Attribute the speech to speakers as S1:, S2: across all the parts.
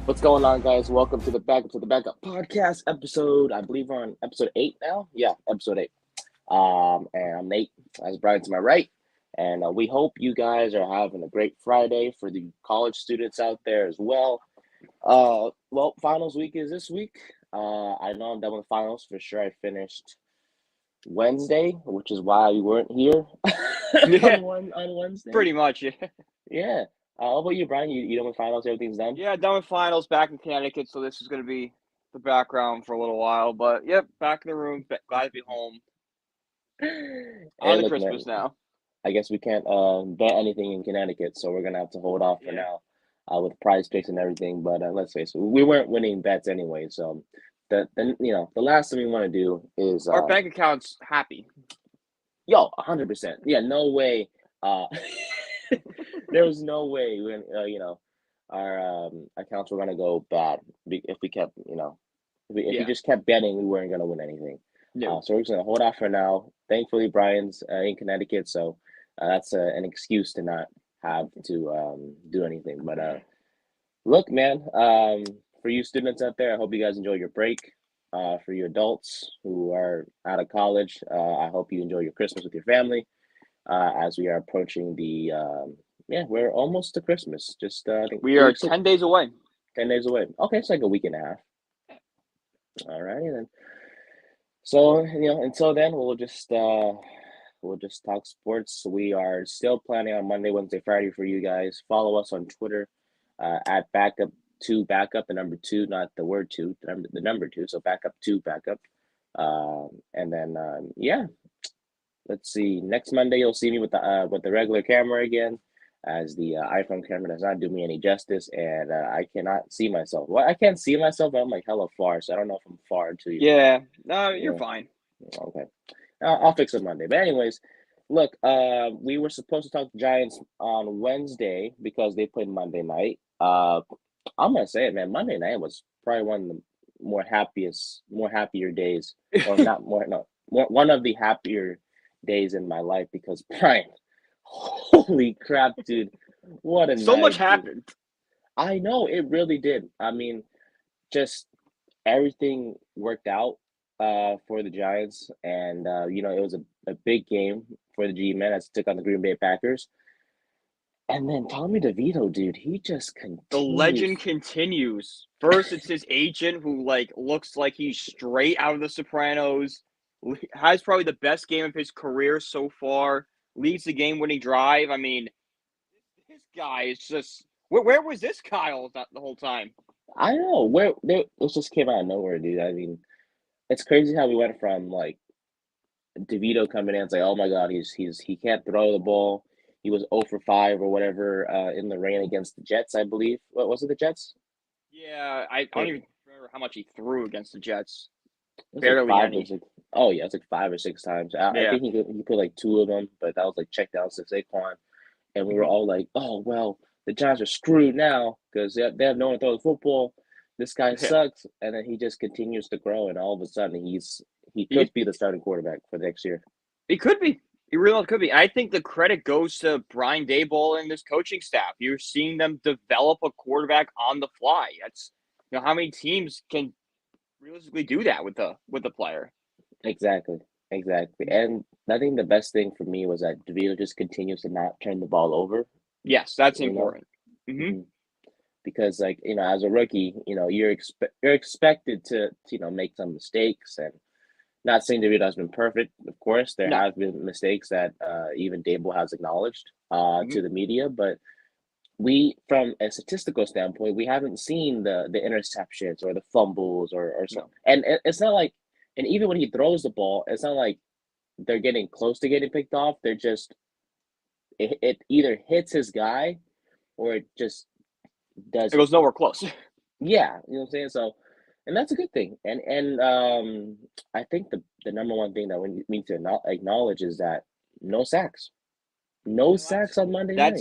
S1: What's going on, guys? Welcome to the Backup podcast episode. I believe we're on episode 8 now. Yeah, episode 8. And I'm Nate, as Brian to my right. And we hope you guys are having a great Friday for the college students out there as well. Well, finals week is this week. I know I'm done with finals for sure. I finished Wednesday, which is why we weren't here
S2: Yeah,
S1: on Wednesday.
S2: pretty much. Yeah,
S1: Yeah. How about you, Brian? You done with finals? Everything's done.
S2: yeah. Done with finals back in Connecticut, so this is gonna be the background for a little while. But yep, back in the room. Glad to be home.
S1: Hey,
S2: On to
S1: look, man.
S2: Christmas now.
S1: I guess we can't bet anything in Connecticut, so we're gonna have to hold off for
S2: Yeah.
S1: now, with prize picks and everything. But let's face it, we weren't winning bets anyway. So the last thing we want to do is
S2: Our bank account's happy.
S1: 100%. Yeah, no way. Uh, there was no way when our accounts were gonna go bad if we kept if we
S2: Yeah.
S1: just kept betting, we weren't gonna win anything.
S2: No.
S1: So we're just gonna hold off for now. Thankfully, Brian's in Connecticut, so that's an excuse to not have to do anything. But look, man, for you students out there, I hope you guys enjoy your break. For you adults who are out of college, I hope you enjoy your Christmas with your family. As we are approaching we're almost to Christmas. Just I think
S2: We
S1: two
S2: are
S1: weeks,
S2: 10 days away.
S1: 10 days away. Okay, it's like a week and a half. All righty then. So, until then, we'll just talk sports. We are still planning on Monday, Wednesday, Friday for you guys. Follow us on Twitter, at backup the number two, not the word two, the number two. So backup two, backup. And then yeah, let's see. Next Monday, you'll see me with the regular camera again, as the iPhone camera does not do me any justice, and I cannot see myself. Well, I can't see myself, but I'm like hella far, so I don't know if I'm far to you.
S2: Yeah. No, you're
S1: Yeah,
S2: fine.
S1: okay. I'll fix it Monday. But anyways, look, we were supposed to talk to Giants on Wednesday because they played Monday night. I'm gonna say it, man. Monday night was probably one of the more happier days, or not more, no, more one of the happier days in my life because Brian, holy crap, dude, what a
S2: So much
S1: night, dude.
S2: happened.
S1: I know it really did. I mean, just everything worked out for the Giants, and it was a big game for the G-men as they took on the Green Bay Packers. And then Tommy DeVito, dude, he just
S2: The legend
S1: continues.
S2: continues. First, it's his agent who looks like he's straight out of The Sopranos. Has probably the best game of his career so far. Leads the game-winning drive. I mean, this guy is just where was this Kyle the whole time?
S1: I know it just came out of nowhere, dude. I mean, it's crazy how we went from like DeVito coming in. It's like, oh my God, he can't throw the ball. He was 0 for 5 or whatever in the rain against the Jets, I believe. What was it, the Jets?
S2: Yeah, I don't even remember how much he threw against the Jets.
S1: It was like
S2: Barely
S1: five or
S2: any.
S1: six. Oh yeah, it's like 5 or 6 times. I
S2: Yeah.
S1: think he put like two of them, but that was like checked out to Saquon, and we were
S2: Mhm.
S1: all like, "Oh well, the Giants are screwed now because they have no one to throw the football. This guy
S2: Yeah.
S1: sucks." And then he just continues to grow, and all of a sudden he
S2: He
S1: could be the starting quarterback for next year.
S2: he could be. He really could be. I think the credit goes to Brian Daboll and this coaching staff. You're seeing them develop a quarterback on the fly. That's how many teams can realistically do that with the player.
S1: Exactly, exactly. And I think the best thing for me was that DeVito just continues to not turn the ball over.
S2: Yes, that's
S1: You know,
S2: important. Hmm.
S1: hmm because like as a rookie, you're expected to make some mistakes. And not saying DeVito has been perfect. Of course, there
S2: No.
S1: have been mistakes that even Dable has acknowledged
S2: Hmm.
S1: to the media, but we, from a statistical standpoint, we haven't seen the interceptions or the fumbles or so.
S2: No.
S1: And it's not like, and even when he throws the ball, it's not like they're getting close to getting picked off. They're just it either hits his guy or it just
S2: It
S1: doesn't.
S2: goes nowhere close.
S1: Yeah, you know what I'm saying. So, and that's a good thing. And I think the number one thing that we need to acknowledge is that no sacks, no
S2: Yeah,
S1: sacks on Monday night.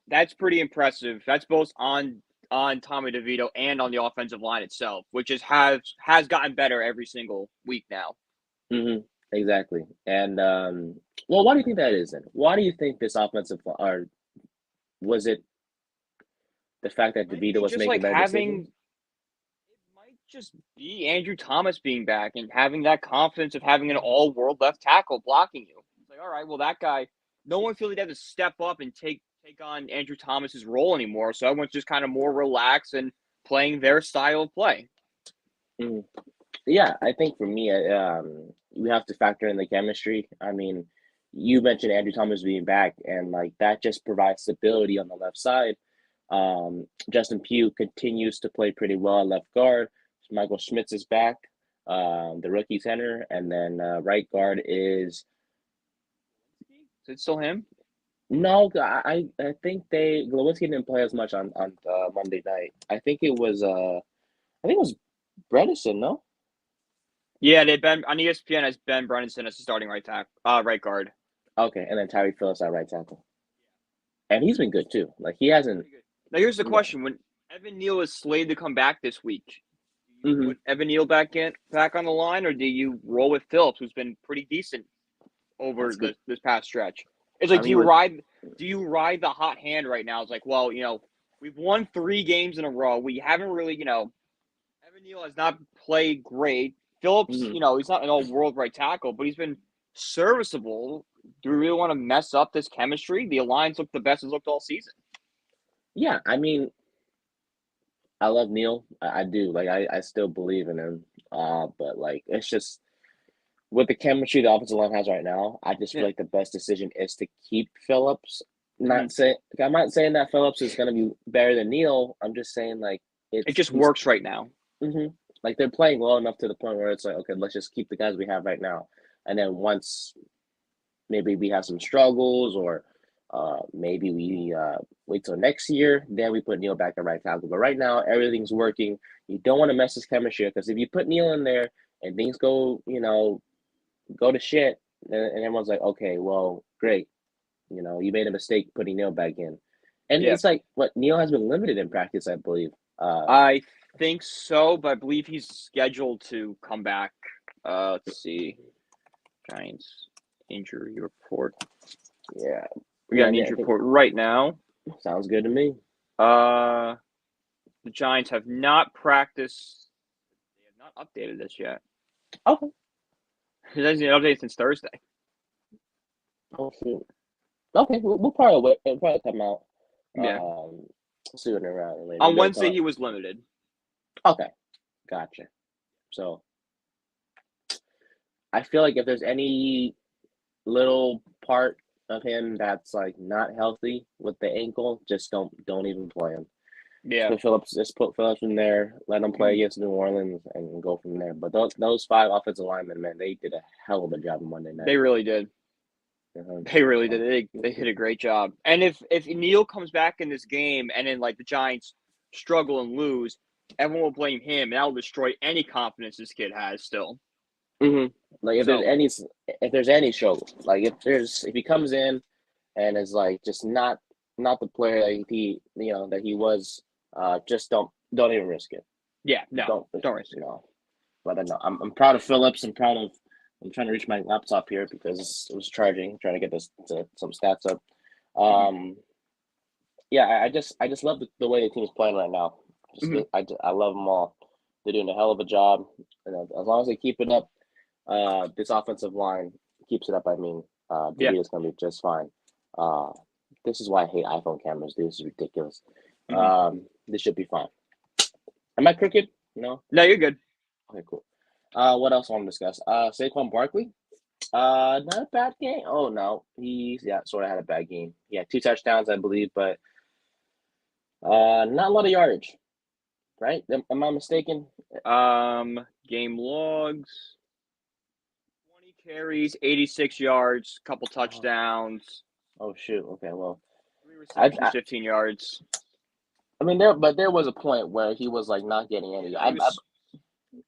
S2: that's pretty impressive. That's both on Tommy DeVito and on the offensive line itself, which has gotten better every single week now.
S1: Hmm. Exactly. And well, why do you think that is then? Why do you think this offensive or was it The fact that
S2: Might
S1: DeVito
S2: be
S1: was
S2: just
S1: making
S2: like
S1: better
S2: having.
S1: decisions.
S2: It might just be Andrew Thomas being back and having that confidence of having an all-world left tackle blocking you. It's like, all right, well, that guy. No one feels like they have to step up and take on Andrew Thomas's role anymore. So everyone's just kind of more relaxed and playing their style of play.
S1: Mm. Yeah, I think for me, we have to factor in the chemistry. I mean, you mentioned Andrew Thomas being back, and like that just provides stability on the left side. Justin Pugh continues to play pretty well at left guard. Michael Schmitz is back, the rookie center, and then right guard is
S2: Is it still him?
S1: no. I think they Glowinski didn't play as much on Monday night. I think it was Bredesen, no?
S2: Yeah, they've been on ESPN as Ben Bredesen as the starting right guard.
S1: Okay, and then Tyree Phillips at right tackle, and he's been good too. Like he hasn't.
S2: Pretty good. Now here's the
S1: Yeah.
S2: question: when Evan Neal is slated to come back this week, do you
S1: Hmm.
S2: put Evan Neal back on the line, or do you roll with Phillips, who's been pretty decent over
S1: That's good.
S2: this past stretch? It's
S1: I
S2: like,
S1: mean, with
S2: do you ride the hot hand right now? It's like, well, we've won 3 games in a row. We haven't really, Evan Neal has not played great. Phillips,
S1: mhm.
S2: he's not an all-world right tackle, but he's been serviceable. Do we really want to mess up this chemistry? The alliance looked the best it's looked all season.
S1: Yeah, I mean, I love Neil. I do. Like I still believe in him. But like it's just with the chemistry the offensive line has right now, I just feel
S2: Yeah.
S1: like the best decision is to keep Phillips.
S2: Mhm.
S1: I'm not saying that Phillips is gonna be better than Neil. I'm just saying like
S2: It
S1: it's
S2: just
S1: he's
S2: works right now.
S1: like they're playing well enough to the point where it's like, okay, let's just keep the guys we have right now. And then once maybe we have some struggles or maybe we wait till next year, then we put Neil back at right tackle. But right now, everything's working. You don't want to mess his chemistry because if you put Neil in there and things go to shit, and everyone's like, okay, well, great. You made a mistake putting Neil back in. And
S2: Yeah.
S1: it's like, what, Neil has been limited in practice, I believe.
S2: I think so, but I believe he's scheduled to come back. Let's see. Giants injury report.
S1: Yeah.
S2: We got
S1: Yeah,
S2: an
S1: yeah, I
S2: injury
S1: think
S2: report right now.
S1: sounds good to me.
S2: Uh, the Giants have not practiced. They have not updated this yet.
S1: Okay.
S2: It hasn't been updated since Thursday.
S1: Oh, shoot. Okay, we'll probably wait. It'll probably come out
S2: Yeah.
S1: sooner rather than later.
S2: On
S1: Maybe it'll come
S2: Wednesday,
S1: out.
S2: he was limited.
S1: Okay, gotcha. So I feel like if there's any little part of him that's like not healthy with the ankle, just don't even play him.
S2: Yeah.
S1: Just put Phillips in there, let him play against New Orleans, and go from there. But those five offensive linemen, man, they did a hell of a job on Monday night.
S2: They really did.
S1: Uh-huh.
S2: They really did. They did a great job. And if Neal comes back in this game and then like the Giants struggle and lose, everyone will blame him, and that will destroy any confidence this kid has still.
S1: Mm-hmm. Like
S2: So
S1: if there's any show, like if he comes in and is like just not the player that he was, just don't even risk it.
S2: yeah, no,
S1: Don't
S2: don't risk it.
S1: no. But I know I'm proud of Phillips. I'm trying to reach my laptop here because it was charging, trying to get some stats up.
S2: Mhm.
S1: Yeah, I just love the way the team's playing right now.
S2: Mhm.
S1: I love them all. They're doing a hell of a job. As long as they keep it up, this offensive line keeps it up. I mean,
S2: Yeah.
S1: DeVito's gonna be just fine. Uh, this is why I hate iPhone cameras, dude. This is ridiculous.
S2: Mhm.
S1: This should be fine. Am I crooked? No.
S2: No, you're good.
S1: Okay, cool. What else I want to discuss? Saquon Barkley. Not a bad game. Oh no, he's sort of had a bad game. Yeah, 2 touchdowns, I believe, but not a lot of yardage. Right? Am I mistaken?
S2: Game logs: 20 carries, 86 yards, couple
S1: Oh,
S2: touchdowns,
S1: oh shoot. Okay, well,
S2: 3
S1: I,
S2: receptions,
S1: I
S2: 15 yards.
S1: I mean there was a point where he was like not getting
S2: Yeah,
S1: any.
S2: no, he was. The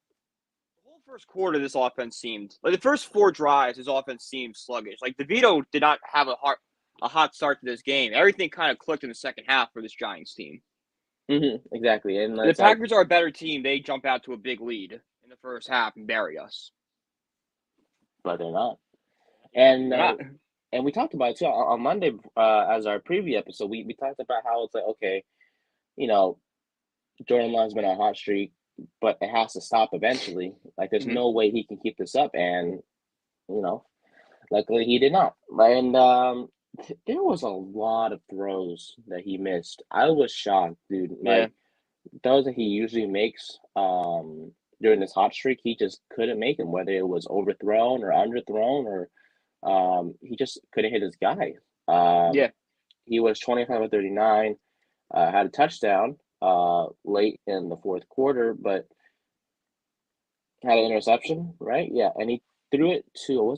S2: whole first quarter, this offense seemed like the first 4 drives. His offense seemed sluggish. Like DeVito did not have a hot start to this game. Everything kind of clicked in the second half for this Giants team.
S1: Exactly, and
S2: The
S1: it's like,
S2: Packers are a better team. They jump out to a big lead in the first half and bury us.
S1: but they're not.
S2: Yeah,
S1: And
S2: they're not.
S1: we talked about it too on Monday as our preview episode. We talked about how it's like, okay, you know, Jordan Love's been on a hot streak, but it has to stop eventually. Like, there's
S2: Hmm.
S1: no way he can keep this up, and you know, luckily he did not. And there was a lot of throws that he missed. I was shocked, dude.
S2: Yeah.
S1: Like those that he usually makes during this hot streak, he just couldn't make them, whether it was overthrown or underthrown or he just couldn't hit his guy. Um,
S2: Yeah.
S1: he was 25 of 39, had a touchdown late in the fourth quarter, but had an interception, right? Yeah, and he threw it to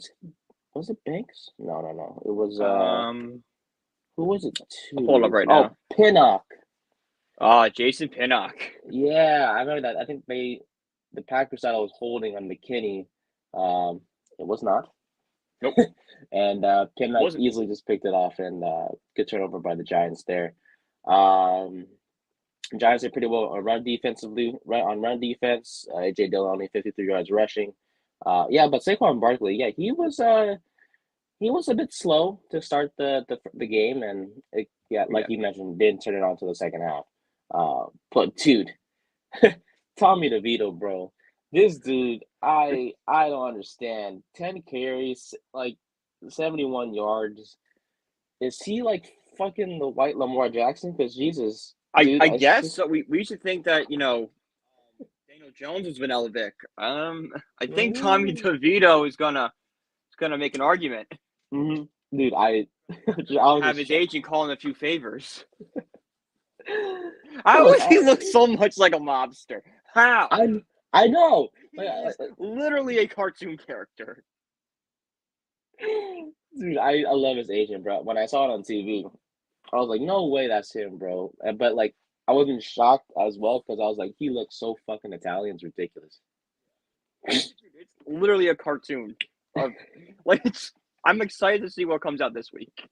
S1: was it Banks? No, no, no. It was who was it
S2: I'll pull it up
S1: to?
S2: right
S1: Oh,
S2: now.
S1: Pinnock.
S2: Jason Pinnock.
S1: Yeah, I remember that. I think the Packers thought I was holding on McKinney. It was not.
S2: Nope.
S1: And Pinnock
S2: Wasn't.
S1: easily just picked it off and good turnover by the Giants there. Um, Giants did pretty well on run defensively, right on run defense. AJ Dillon only 53 yards rushing. Yeah, but Saquon Barkley, yeah, he was a bit slow to start the game, and yeah, like
S2: Yeah.
S1: you mentioned, didn't turn it on to the second half. But dude, Tommy DeVito, bro, this dude, I don't understand. 10 carries, like 71 yards. Is he like fucking the white Lamar Jackson? Because Jesus, dude,
S2: I
S1: it's
S2: guess
S1: just.
S2: so. We should think that Daniel Jones has been Vic. I think Tommy
S1: Mm,
S2: DeVito is gonna make an argument.
S1: mhm. Dude, I I was
S2: Have
S1: just
S2: his
S1: shocked.
S2: agent call him a few favors. How
S1: Look,
S2: does he look so much like a mobster? How?
S1: I I know.
S2: He
S1: Like,
S2: is literally a cartoon character.
S1: dude, I love his agent, bro. When I saw it on TV, I was like, no way, that's him, bro. But like, I wasn't shocked as well because I was like, he looks so fucking Italian, it's ridiculous.
S2: It's literally a cartoon of like it's. I'm excited to see what comes out this week.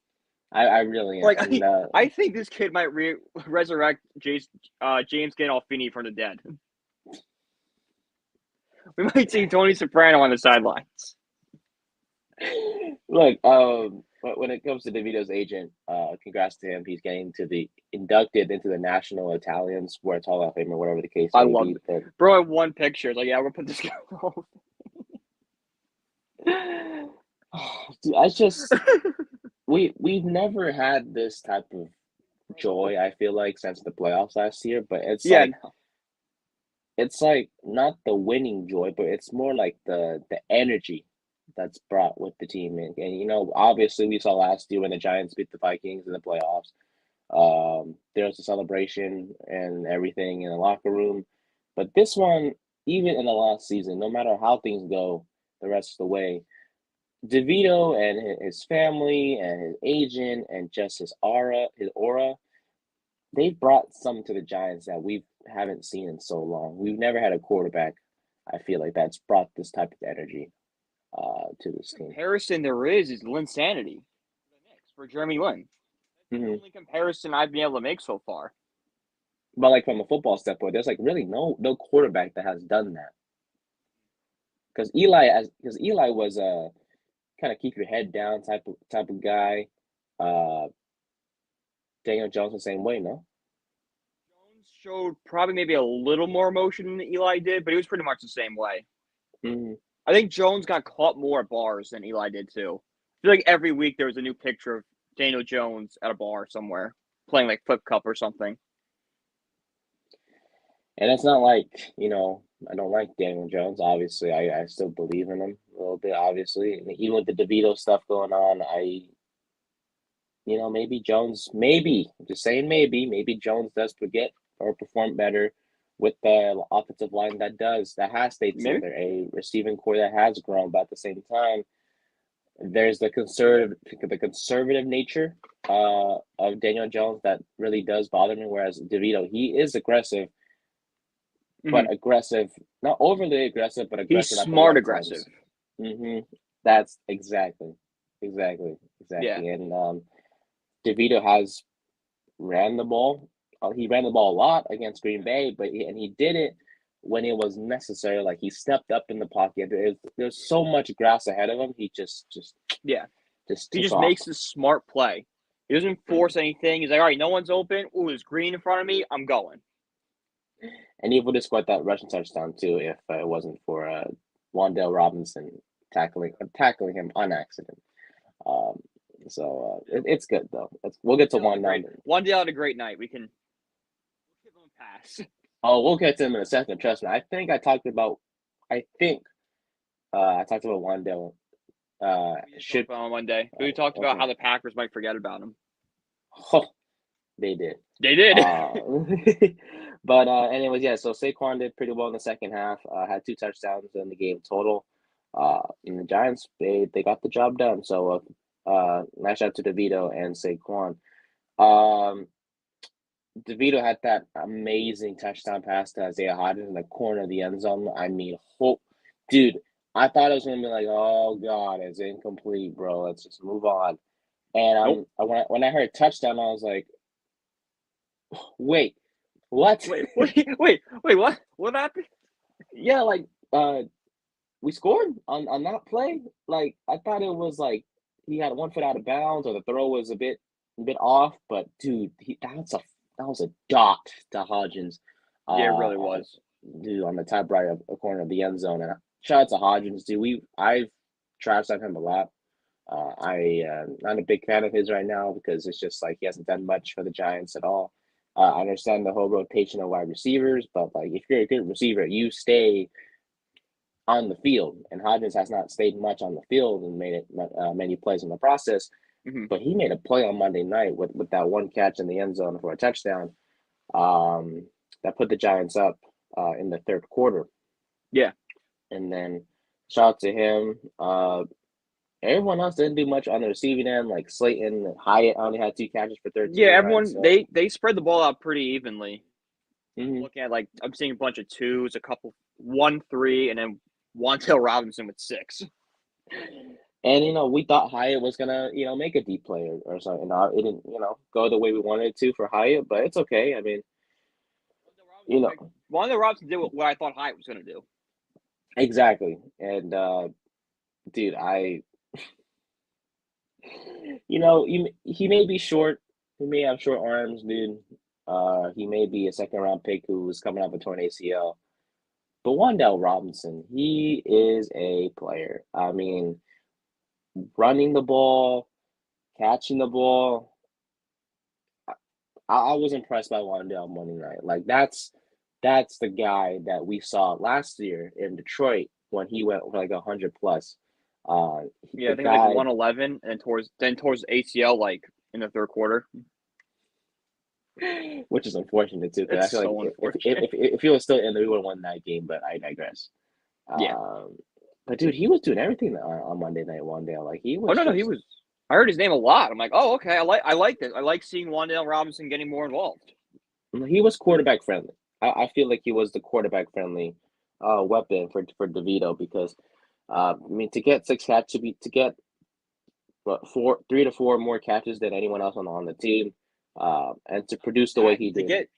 S1: I really am,
S2: Like
S1: and
S2: I think this kid might resurrect James Gandolfini from the dead. We might see Tony Soprano on the sidelines.
S1: look, but when it comes to DeVito's agent, congrats to him. He's getting to the inducted into the National Italian Sports Hall of Fame or whatever the case
S2: I
S1: may
S2: love
S1: be.
S2: it.
S1: But
S2: Bro, I have one picture. It's like, yeah, we'll put this guy on.
S1: dude, I just we've never had this type of joy. I feel like since the playoffs last year, but
S2: Yeah,
S1: it's like not the winning joy, but it's more like the energy that's brought with the team. And you know, obviously we saw last year when the Giants beat the Vikings in the playoffs. There was a celebration and everything in the locker room. But this one, even in the last season, no matter how things go the rest of the way, DeVito and his family and his agent and just his aura, they've brought something to the Giants that we haven't seen in so long. We've never had a quarterback, I feel like, that's brought this type of energy to this team.
S2: comparison there is Lynn Sanity for Jeremy Lin. That's the
S1: Hmm.
S2: only comparison I've been able to make so far.
S1: But like from a football standpoint, there's like really no quarterback that has done that. Because Eli was a kind of keep your head down type of guy. Uh, Daniel Jones the same way, no?
S2: Jones showed probably maybe a little more emotion than Eli did, but he was pretty much the same way.
S1: Hmm.
S2: I think Jones got caught more at bars than Eli did too. I feel like every week there was a new picture of Daniel Jones at a bar somewhere playing like Flip Cup or something.
S1: And it's not like, I don't like Daniel Jones. Obviously, I still believe in him a little bit, obviously. And even with the DeVito stuff going on, maybe Jones, maybe, I'm just saying maybe Jones does forget or perform better with the offensive line that has stayed
S2: Maybe.
S1: together, a receiving core that has grown, but at the same time, there's the conservative nature of Daniel Jones that really does bother me. Whereas DeVito, he is aggressive,
S2: Mm-hmm.
S1: but aggressive, not overly aggressive, but
S2: He's
S1: aggressive at the
S2: smart
S1: right
S2: aggressive.
S1: times. That's exactly,
S2: Yeah.
S1: and DeVito has ran the ball. He ran the ball a lot against Green Bay, but he did it when it was necessary. Like he stepped up in the pocket. There's so much grass ahead of him. He just
S2: Yeah. He
S1: took
S2: just
S1: off.
S2: makes a smart play. He doesn't force anything. He's like, all right, no one's open. Ooh, there's green in front of me. I'm going.
S1: And he would have scored that rushing touchdown too if it wasn't for Wandale Robinson tackling him on accident. Um, it's good though. We'll get to one now.
S2: One day had a great night. We can give him a pass.
S1: Oh, we'll get to him in a second. Trust me. I talked about Wandale. Should
S2: On one day. We talked about how the Packers might forget about him.
S1: Oh, they did.
S2: They did.
S1: But anyways, yeah. So Saquon did pretty well in the second half. Had 2 touchdowns in the game total. And the Giants they got the job done. So nice shout out to DeVito and Saquon. DeVito had that amazing touchdown pass to Isaiah Hodgins in the corner of the end zone. I mean, dude, I thought it was gonna be like, oh god, it's incomplete, bro. Let's just move on. And when I heard touchdown, I was like, wait, what?
S2: Wait, what? What happened?
S1: Yeah, like we scored on that play. Like I thought it was like he had 1 foot out of bounds or the throw was a bit off, but dude, that was a dot to Hodgins.
S2: Yeah, it really was.
S1: Dude, on the top right corner of the end zone. And shout out to Hodgins, dude. I've trashed on him a lot. I'm not a big fan of his right now because it's just like he hasn't done much for the Giants at all. I understand the whole rotation of wide receivers, but like if you're a good receiver, you stay on the field. And Hodgins has not stayed much on the field and made it many plays in the process.
S2: Mm-hmm.
S1: But he made a play on Monday night with that one catch in the end zone for a touchdown. That put the Giants up in the third quarter.
S2: Yeah.
S1: And then shout out to him. Everyone else didn't do much on the receiving end. Like Slayton, Hyatt only had 2 catches for 13.
S2: Yeah, everyone they spread the ball out pretty evenly.
S1: Mm-hmm.
S2: Looking at I'm seeing a bunch of 2s, a couple 1, 3, and then Wandale Robinson with 6.
S1: And we thought Hyatt was gonna make a deep play or something. It didn't go the way we wanted it to for Hyatt, but it's okay. I mean,
S2: Wandale Robinson did what I thought Hyatt was gonna do.
S1: Exactly, and dude, he may be short. He may have short arms, dude. He may be a second-round pick who's coming off a torn ACL. But Wandale Robinson, he is a player. I mean, running the ball, catching the ball. I was impressed by Wandale Monday night. Like that's the guy that we saw last year in Detroit when he went for like 100 plus.
S2: I think like 111 and towards ACL in the third quarter.
S1: Which is unfortunate too. Because I feel like if he was still in there, we would have won that game. But I digress.
S2: Yeah.
S1: But dude, he was doing everything on Monday night. Wandale, like he was.
S2: Oh no, he was. I heard his name a lot. I'm like, oh okay, I like this. I like seeing Wandale Robinson getting more involved.
S1: He was quarterback friendly. I feel like he was the quarterback friendly weapon for DeVito because I mean to get 6 catches to get 3 to 4 more catches than anyone else on the team. And to produce the way he did,
S2: to get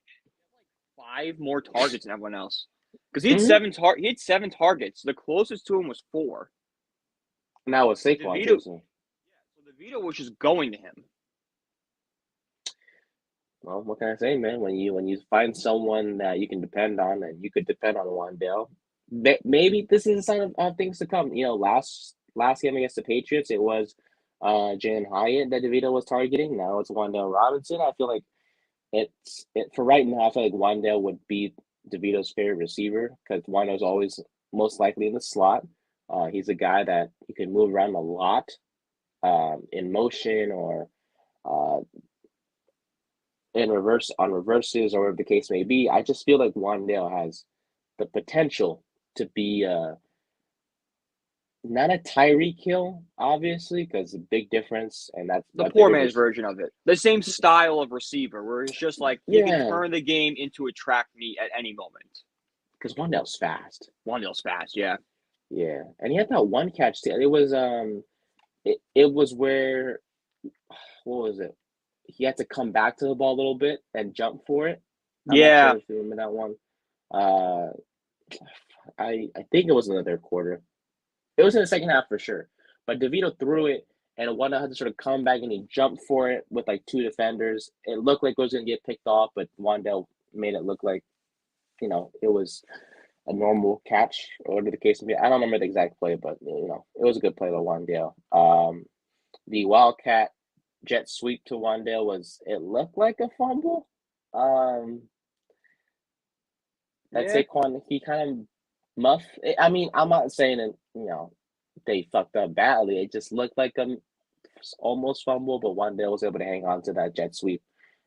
S2: 5 more targets than everyone else, because he had 7 targets. The closest to him was 4.
S1: Now with Saquon, so
S2: DeVito was just going to him.
S1: Well, what can I say, man? When you find someone that you can depend on, and you could depend on Wandale, maybe this is a sign of things to come. Last game against the Patriots, it was Jalen Hyatt that DeVito was targeting. Now it's Wandale Robinson. I feel like for right now. I feel like Wandale would be DeVito's favorite receiver because Wandale's always most likely in the slot. He's a guy that he can move around a lot in motion or in reverses or whatever the case may be. I just feel like Wandale has the potential to be not a Tyreek Hill, obviously, because a big difference, and that's
S2: the poor man's version of it. The same style of receiver, where it's just like you can turn the game into a track meet at any moment.
S1: Because Wandale's fast.
S2: Yeah.
S1: Yeah, and he had that one catch too. It was it was where what was it? He had to come back to the ball a little bit and jump for it.
S2: I'm not sure
S1: if you remember that one. I think it was in the third quarter. It was in the second half for sure. But DeVito threw it, and Wandale had to sort of come back and he jumped for it with like two defenders. It looked like it was gonna get picked off, but Wandale made it look like it was a normal catch or whatever the case may be. I don't remember the exact play, but it was a good play by Wandale. The Wildcat jet sweep to Wandale it looked like a fumble. That
S2: Yeah.
S1: Saquon he kind of muff. I mean, I'm not saying that they fucked up badly. It just looked like a almost fumble, but Wandale was able to hang on to that jet sweep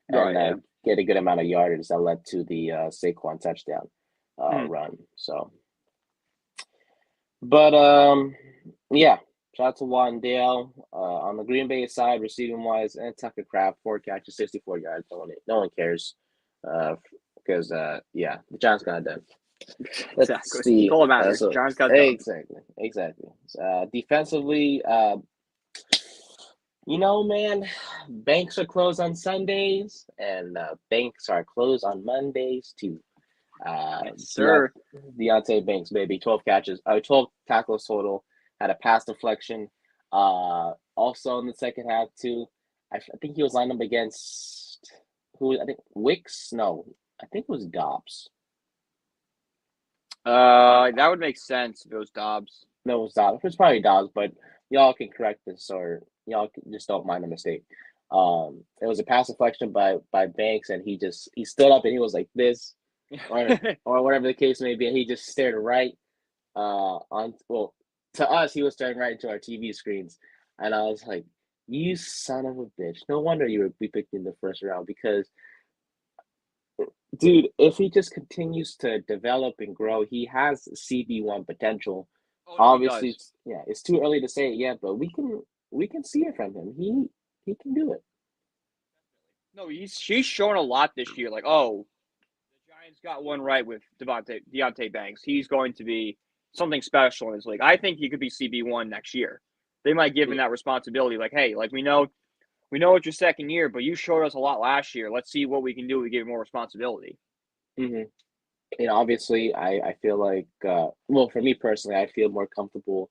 S1: and
S2: Right. Yeah.
S1: get a good amount of yardage that led to the Saquon touchdown
S2: Mhm.
S1: run. So, but yeah. Shout out to Wandale. On the Green Bay side, receiving wise, and Tucker Kraft, 4 catches, 64 yards. No one cares. Because yeah, the Giants got it done. Let's
S2: Exactly. That's
S1: see.
S2: all that matters.
S1: So
S2: Giants got done.
S1: exactly. Defensively, man, banks are closed on Sundays, and banks are closed on Mondays too.
S2: Yes,
S1: Deont-
S2: sir.
S1: Deontay Banks, baby, 12 tackles total, had a pass deflection. Also in the second half too, I think he was lined up against who? I think Wicks. No, I think it was Dobbs.
S2: That would make sense if it was Dobbs.
S1: No, it was Dobbs. It was probably Dobbs, but y'all can correct this or y'all just don't mind the mistake. It was a pass deflection by Banks, and he stood up and he was like this, or whatever the case may be, and he just stared right on well to us he was staring right into our TV screens, and I was like, "You son of a bitch! No wonder we picked in the first round because." Dude, if he just continues to develop and grow, he has CB1 potential.
S2: Oh no, he
S1: Obviously,
S2: does.
S1: it's too early to say it yet, but we can see it from him. He can do it.
S2: No, she's shown a lot this year. Like, oh, the Giants got one right with Deontay Banks. He's going to be something special in his league. I think he could be CB1 next year. They might give him that responsibility. Like, hey, like we know it's your second year, but you showed us a lot last year. Let's see what we can do to give you more responsibility.
S1: Mm-hmm. Obviously, I feel like, well, for me personally, I feel more comfortable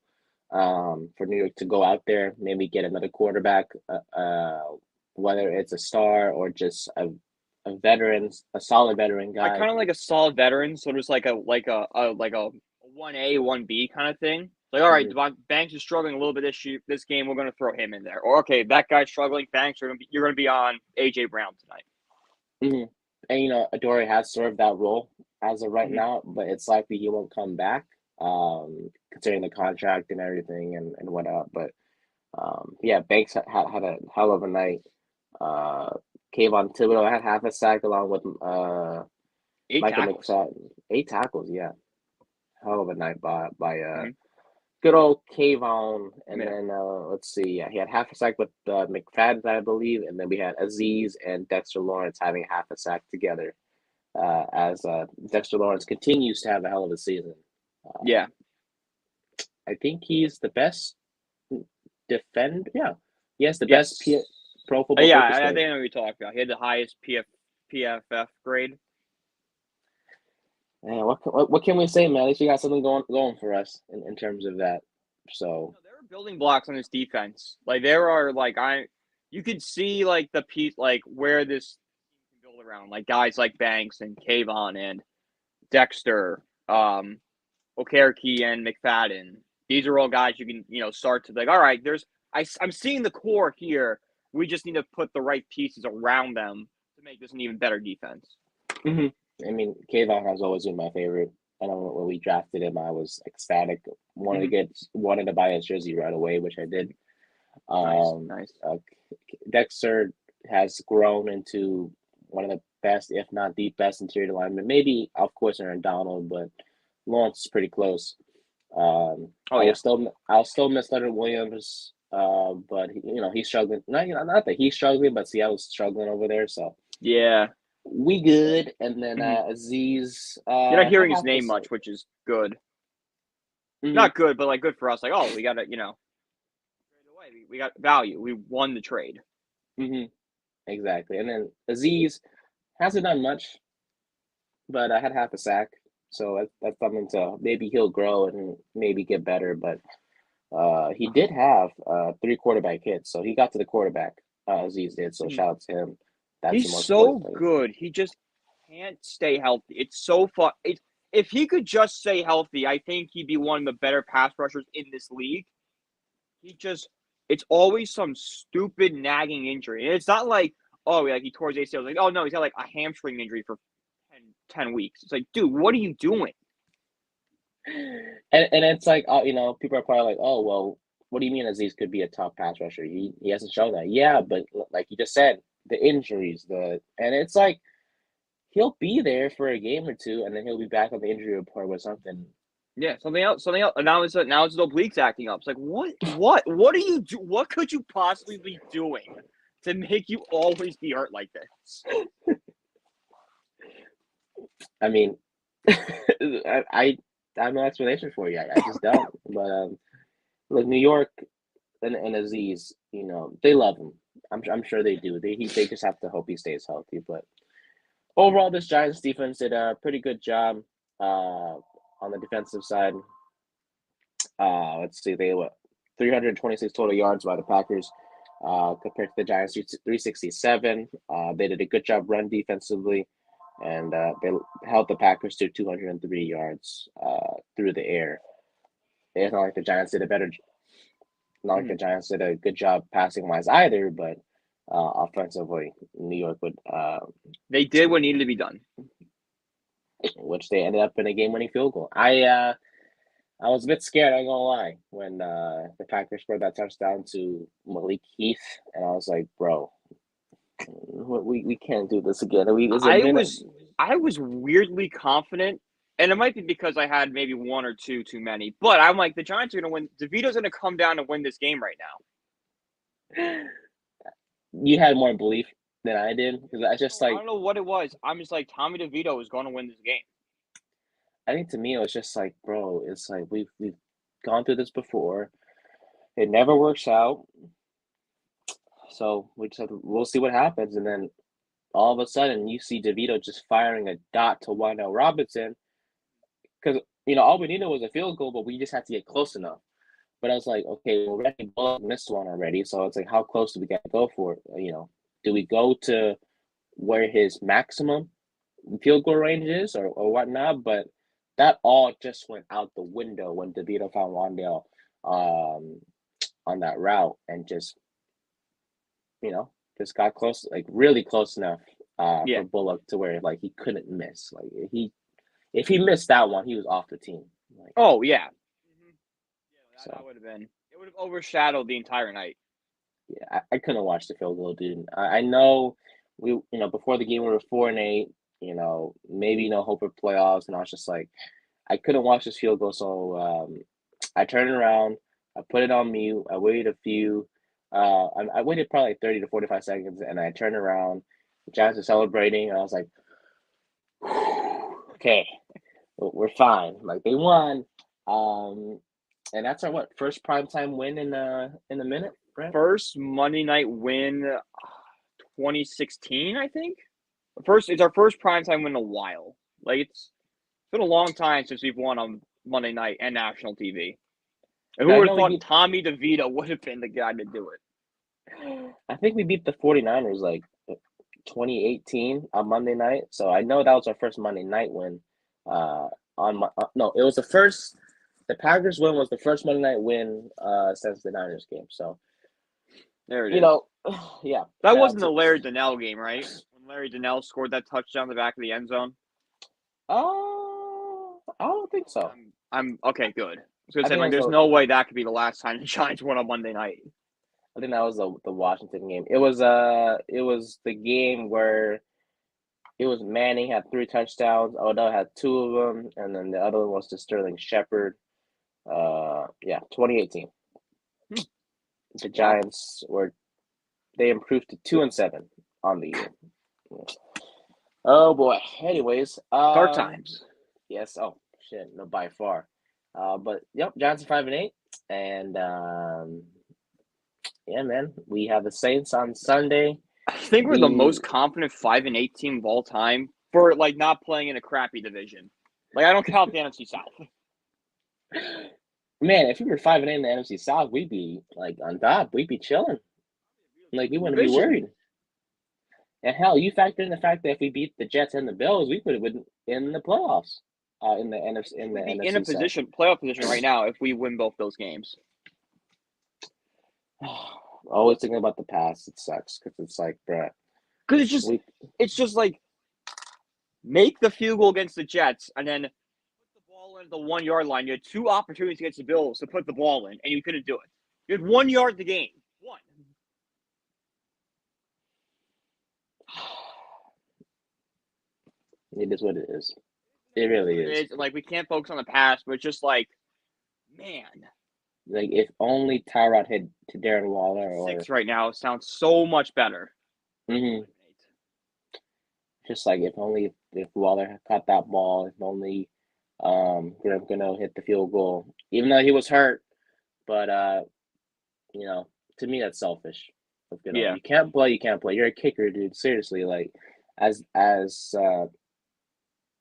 S1: for New York to go out there, maybe get another quarterback, whether it's a star or just a solid veteran
S2: I
S1: guy.
S2: kind of like a solid veteran, so just like a 1A 1B kind of thing. Like, all right,
S1: Hmm.
S2: Banks is struggling a little bit this game. We're going to throw him in there. Or okay, that guy's struggling. Banks, you're going to be on AJ Brown tonight.
S1: Hmm. And Adore has served that role as of right
S2: Mm-hmm.
S1: now, but it's likely he won't come back, considering the contract and everything and whatnot. But yeah, Banks had a hell of a night. Uh, Kayvon Thibodeau had half a sack along with
S2: Eight
S1: Michael
S2: tackles.
S1: McFadden. 8 tackles, yeah. Hell of a night by
S2: Mm-hmm.
S1: good old Kayvon. And
S2: Yeah.
S1: then let's see, yeah, he had half a sack with McFadden, I believe, and then we had Aziz and Dexter Lawrence having half a sack together. As Dexter Lawrence continues to have a hell of a season.
S2: Yeah.
S1: I think he's the best defender. Yeah, he has the best
S2: Yes.
S1: Pro Football
S2: Yeah,
S1: Focus
S2: I
S1: grade.
S2: think I know what you're talking about. He had the highest PFF grade.
S1: Man, what can we say, man? At least we got something going for us in terms of that. So.
S2: No, there are building blocks on this defense. Like there are you could see like the piece like where this team can build around like guys like Banks and Kayvon and Dexter, Okereke and McFadden. These are all guys you can start to like. All right, I'm seeing the core here. We just need to put the right pieces around them to make this an even better defense.
S1: Hmm. I mean, Kayvon has always been my favorite. I know when we drafted him, I was ecstatic.
S2: Mm-hmm.
S1: Wanted to buy his jersey right away, which I did.
S2: Nice,
S1: Um,
S2: nice.
S1: Dexter has grown into one of the best, if not the best, interior lineman. Maybe, of course, Aaron Donald, but Lawrence is pretty close.
S2: Oh
S1: I
S2: yeah,
S1: will still miss Leonard Williams. But he's struggling. Not that he's struggling, but Seattle's struggling over there. So
S2: yeah.
S1: we good. And then
S2: Mm-hmm.
S1: Aziz
S2: You're not
S1: had
S2: hearing his
S1: half a
S2: name
S1: sack.
S2: much, which is good.
S1: Mm-hmm.
S2: Not good, but like good for us. Like, oh, we got to, trade away. We got value. We won the trade.
S1: Mm-hmm. Exactly. And then Aziz hasn't done much, but I had half a sack. So that's something to maybe he'll grow and maybe get better. But He did have 3 quarterback hits, so he got to the quarterback. Aziz did, so shout out to him. That's the
S2: He's
S1: most important
S2: so
S1: thing.
S2: good. He just can't stay healthy. It's so fun. If he could just stay healthy, I think he'd be one of the better pass rushers in this league. He just, it's always some stupid nagging injury. And it's not like, oh, like he tore his ACL. Like, oh, no, he's got like a hamstring injury for 10 weeks. It's like, dude, what are you doing?
S1: And it's like, people are probably like, oh, well, what do you mean Aziz could be a top pass rusher? He hasn't shown that. Yeah, but like you just said, the injuries, and it's like he'll be there for a game or two, and then he'll be back on the injury report with something.
S2: Yeah, something else. And now it's the obliques acting up. It's like, what are you do? What could you possibly be doing to make you always be hurt like this?
S1: I mean, I have no explanation for you. I just don't. But look, New York and Aziz, they love him. I'm sure they do. They just have to hope he stays healthy. But overall, this Giants defense did a pretty good job on the defensive side. Let's see, they were 326 total yards by the Packers compared to the Giants 367. They did a good job run defensively, and they held the Packers to 203 yards through the air. It's not like the Giants did a better, not like the Giants did a good job passing wise either, but offensively, New York would.
S2: They did what needed to be done,
S1: which they ended up in a game-winning field goal. I was a bit scared, I'm gonna lie, when the Packers scored that touchdown to Malik Heath, and I was like, bro, we can't do this again.
S2: I was weirdly confident, and it might be because I had maybe one or two too many. But I'm like, the Giants are going to win. DeVito's going to come down and win this game right now.
S1: You had more belief than I did because I
S2: don't know what it was. I'm just like, Tommy DeVito is going to win this game.
S1: I think to me it was just like, bro, it's like we've gone through this before. It never works out, so we'll see what happens, and then all of a sudden you see DeVito just firing a dot to Wandale Robinson because all we needed was a field goal, but we just had to get close enough. But I was like, okay, well, Randy Bullock missed one already, so it's like, how close do we got to go for it? Do we go to where his maximum field goal range is or whatnot? But that all just went out the window when DeVito found Wandale on that route and just got close, like really close enough for Bullock to where like he couldn't miss. Like if he missed that one, he was off the team. Like,
S2: oh yeah. So that would have been. It would have overshadowed the entire night.
S1: Yeah, I couldn't watch the field goal, dude. I know we, before the game we were 4-8. Maybe no hope for playoffs, and I was just like, I couldn't watch this field goal, so I turned around, I put it on mute, I waited a few, I waited probably like 30 to 45 seconds, and I turned around. The Giants are celebrating, and I was like, okay, we're fine. Like they won. And that's our first primetime win in a minute, right?
S2: First Monday night win, 2016, I think. It's our first primetime win in a while. Like it's been a long time since we've won on Monday night and national TV. And who would have thought Tommy DeVito would have been the guy to do it?
S1: I think we beat the 49ers like 2018 on Monday night. So I know that was our first Monday night win. No, it was the first. The Packers win was the first Monday night win since the Niners game. So
S2: there it is.
S1: Yeah.
S2: That wasn't the Larry Donnell game, right? When Larry Donnell scored that touchdown in the back of the end zone.
S1: I don't think so.
S2: I'm okay. Good. I was gonna say, like, there's no way that could be the last time the Giants won on Monday night.
S1: I think that was the Washington game. It was the game where it was Manning had 3 touchdowns. Odell had 2 of them, and then the other one was to Sterling Shepard. 2018. The Giants they improved to 2-7 on the year. Oh boy. Anyways,
S2: dark times.
S1: Yes. Oh shit. No, by far. But yep, Giants are 5-8, and yeah, man, we have the Saints on Sunday.
S2: I think we're the most confident 5-8 team of all time for like not playing in a crappy division. Like I don't count the NFC South.
S1: Man, if we were 5-8 in the NFC South, we'd be like on top. We'd be chilling. Like we wouldn't be
S2: Division.
S1: worried. And hell, you factor in the fact that if we beat the Jets and the Bills, we could have been in the playoffs. In the NFC
S2: I think
S1: in the
S2: we'd be in a
S1: NFC South.
S2: playoff position right now if we win both those games.
S1: Always thinking about the past. It sucks because it's like, bruh,
S2: Because
S1: we.
S2: it's just like make the field goal against the Jets and then put the ball in the 1 yard line. You had two opportunities against the Bills to put the ball in, and you couldn't do it. You had 1 yard the game. One.
S1: It is what it is. It really is.
S2: It's like we can't focus on the past, but it's just like, man,
S1: Like if only Tyrod hit to Darren Waller or
S2: 6 right now sounds so much better.
S1: mhm, just like if only if Waller caught that ball, if only Graham Gano hit the field goal, even though he was hurt. But you know, to me that's selfish. You know,
S2: Yeah.
S1: you can't play, you can't play. You're a kicker, dude. Seriously, like as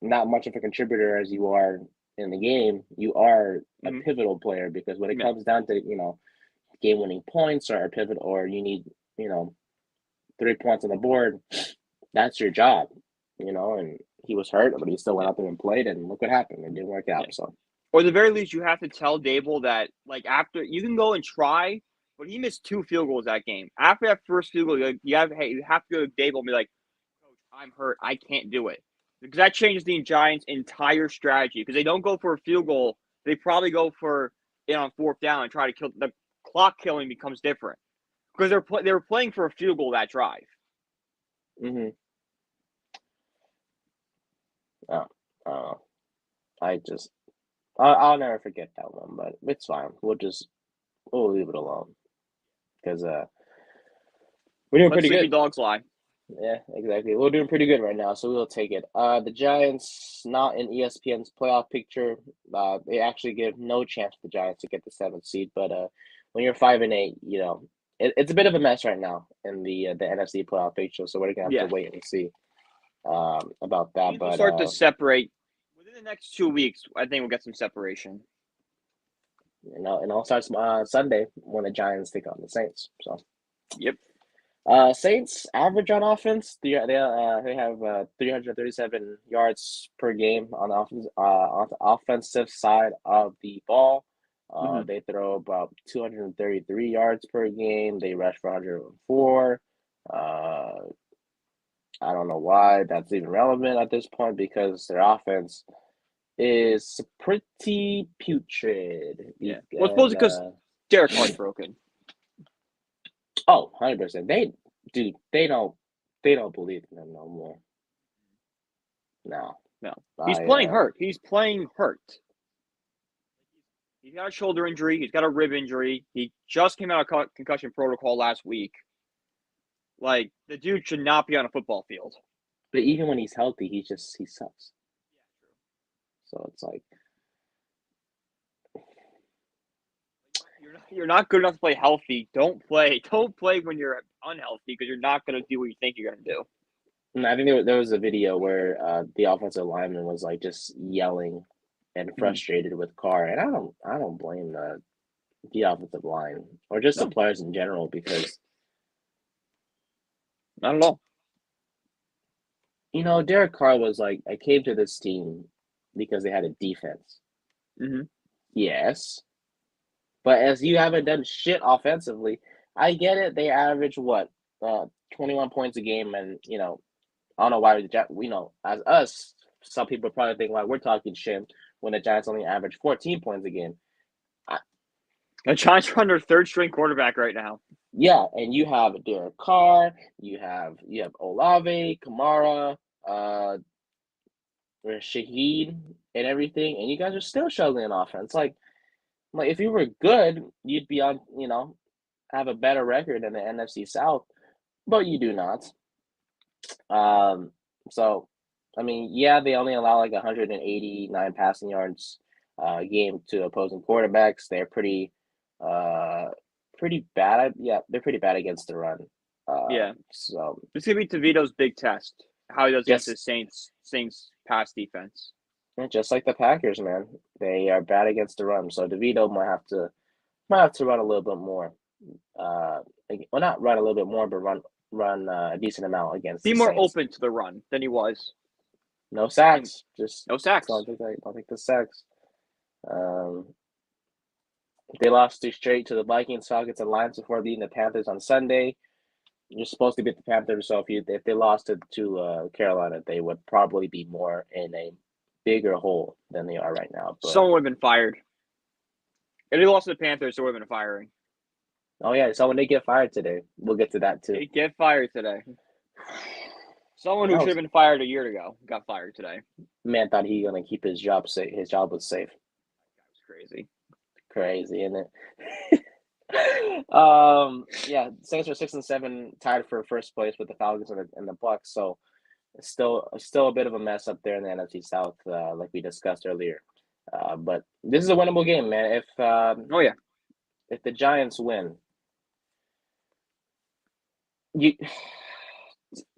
S1: not much of a contributor as you are in the game, you are a
S2: Mm-hmm.
S1: pivotal player because when it
S2: Yeah.
S1: comes down to game winning points or a pivot or you need you know 3 points on the board, that's your job, and he was hurt, but he still went
S2: Yeah.
S1: out there and played, and look what happened. It didn't work
S2: Yeah.
S1: out. So,
S2: Or at the very least, you have to tell Dable that, like, after you can go and try, but he missed two field goals that game. After that first field goal, you have to go to Dable and be like, Coach, I'm hurt. I can't do it. Because that changes the Giants' entire strategy. Because they don't go for a field goal, they probably go for it on fourth down and try to kill. The clock killing becomes different because they were playing for a field goal that drive.
S1: mm-hmm. Oh, uh, I just, I'll never forget that one, but it's fine. We'll leave it alone because we're doing
S2: Let
S1: pretty
S2: sleepy
S1: good.
S2: dogs lie.
S1: Yeah, exactly. We're doing pretty good right now, so we'll take it. The Giants not in ESPN's playoff picture. They actually give no chance for the Giants to get the seventh seed. But when you're 5-8, it's a bit of a mess right now in the NFC playoff picture. So we're gonna have to
S2: Yeah.
S1: wait and see about that.
S2: Things will
S1: But
S2: start to separate within the next 2 weeks. I think we'll get some separation.
S1: it all starts Sunday when the Giants take on the Saints. So.
S2: Yep.
S1: Saints average on offense. They have 337 yards per game on the offensive side of the ball.
S2: Mm-hmm.
S1: They throw about 233 yards per game. They rush for 104. I don't know why that's even relevant at this point because their offense is pretty putrid.
S2: Yeah. Well, suppose
S1: And
S2: because Derek Carr's broken.
S1: oh, 100%. They don't believe in them no more. No.
S2: No, he's
S1: I
S2: playing hurt. He's playing hurt. He's got a shoulder injury. He's got a rib injury. He just came out of concussion protocol last week. Like, the dude should not be on a football field.
S1: but even when he's healthy, he sucks. So it's like
S2: You're not good enough to play healthy. Don't play. Don't play when you're unhealthy because you're not going to do what you think you're going to do.
S1: and I think there was a video where the offensive lineman was like just yelling and frustrated with Carr, and I don't blame the offensive line or just the
S2: No,
S1: players in general because
S2: not at all.
S1: Derek Carr was like, I came to this team because they had a defense.
S2: Mm-hmm.
S1: Yes, but as you haven't done shit offensively, I get it. They average what, 21 points a game, and I don't know why as us, some people probably think like we're talking shit when the Giants only average 14 points a game.
S2: The Giants are under third string quarterback right now.
S1: Yeah, and you have Derek Carr, you have Olave, Kamara, Shaheed, and everything, and you guys are still struggling in offense. Like if you were good, you'd be on, have a better record than the NFC South, but you do not. Um, so, I mean, yeah, they only allow like 189 passing yards game to opposing quarterbacks. They're pretty bad. Yeah, they're pretty bad against the run.
S2: Yeah.
S1: So
S2: This could be DeVito's big test. How he does against
S1: yes,
S2: the Saints pass defense.
S1: And just like the Packers, man, they are bad against the run. So DeVito might have to run a little bit more. Well, not run a little bit more, but run a decent amount against
S2: Be
S1: the
S2: more
S1: Saints.
S2: open to the run than he was.
S1: No
S2: And
S1: sacks, just
S2: no sacks.
S1: don't think the sacks. Um, they lost two straight to the Vikings, Falcons, and Lions before beating the Panthers on Sunday. You're supposed to beat the Panthers, so if they lost to Carolina, they would probably be more in a bigger hole than they are right now. But
S2: Someone would have been fired. If he lost to the Panthers, there would have been a firing.
S1: oh yeah, so when they get fired today, we'll get to that too.
S2: They get fired today. Someone who
S1: That
S2: should
S1: was
S2: have been fired a year ago got fired today.
S1: man thought he gonna keep his job safe. His job was safe.
S2: That was crazy.
S1: Crazy, isn't it? Yeah, Saints are 6-7, tied for first place with the Falcons and the Bucks. So it's still a bit of a mess up there in the NFC South, like we discussed earlier. But this is a winnable game, man.
S2: Oh yeah.
S1: If the Giants win, you they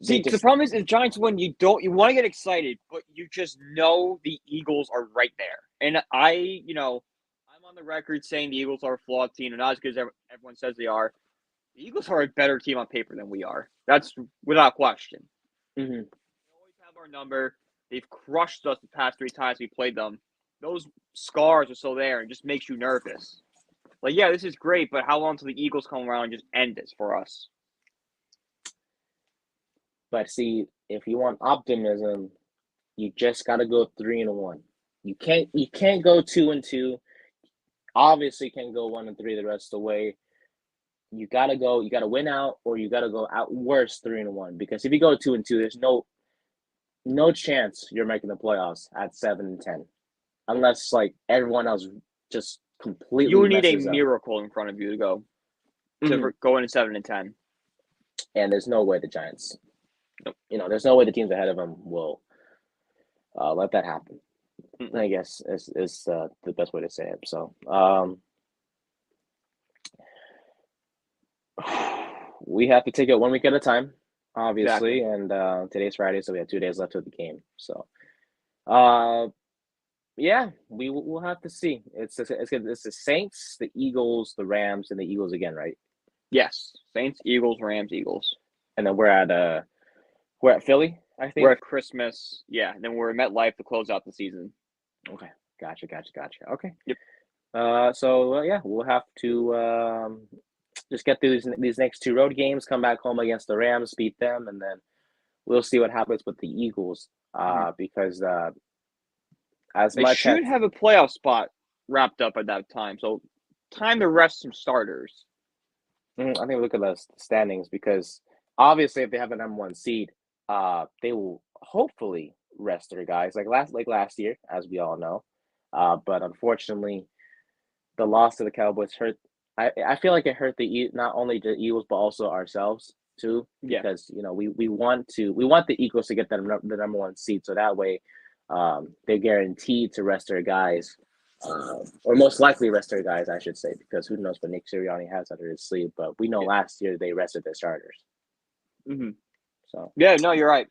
S2: See, the
S1: just
S2: problem is, if the Giants win, you want to get excited, but you just know the Eagles are right there. And I'm on the record saying the Eagles are a flawed team, and not as good as everyone says they are. The Eagles are a better team on paper than we are. That's without question.
S1: mhm.
S2: They always have our number. They've crushed us the past 3 times we played them. Those scars are still there, and it just makes you nervous. Like, yeah, this is great, but how long till the Eagles come around and just end this for us?
S1: But see, if you want optimism, you just got to go 3-1. You can't go 2-2. Obviously, can't go 1-3 the rest of the way. You gotta go. You gotta win out, or you gotta go out worse 3-1. Because if you go 2-2, there's no chance you're making the playoffs at 7-10, unless like everyone else just completely
S2: You need a
S1: messes up.
S2: miracle in front of you to go
S1: Mhm.
S2: go into 7-10.
S1: And there's no way the Giants,
S2: Nope.
S1: there's no way the teams ahead of them will let that happen.
S2: Mm-mm.
S1: I guess is the best way to say it. So we have to take it 1 week at a time, obviously.
S2: Exactly.
S1: And today's Friday, so we have 2 days left of the game. So uh, yeah, we'll have to see. It's the Saints, the Eagles, the Rams, and the Eagles again, right?
S2: Yes. Saints, Eagles, Rams, Eagles.
S1: And then we're at Philly, I
S2: We're
S1: think.
S2: at Christmas. Yeah. And then we're at MetLife to close out the season.
S1: Okay, gotcha. Okay.
S2: Yep.
S1: So yeah, we'll have to just get through these next two road games, come back home against the Rams, beat them, and then we'll see what happens with the Eagles.
S2: Mhm.
S1: Because as
S2: They
S1: much
S2: should
S1: as
S2: have a playoff spot wrapped up at that time. So time to rest some starters.
S1: I think we look at the standings because obviously if they have the number one seed, they will hopefully rest their guys like last year, as we all know. But unfortunately, the loss to the Cowboys hurt. I feel like it hurt not only the Eagles but also ourselves too,
S2: Yeah.
S1: because we want the Eagles to get the number one seed, so that way they're guaranteed to rest their guys, or most likely rest their guys, I should say, because who knows what Nick Sirianni has under his sleeve. But we know
S2: Yeah.
S1: last year they rested their starters,
S2: hmm
S1: so
S2: Yeah. No, you're right.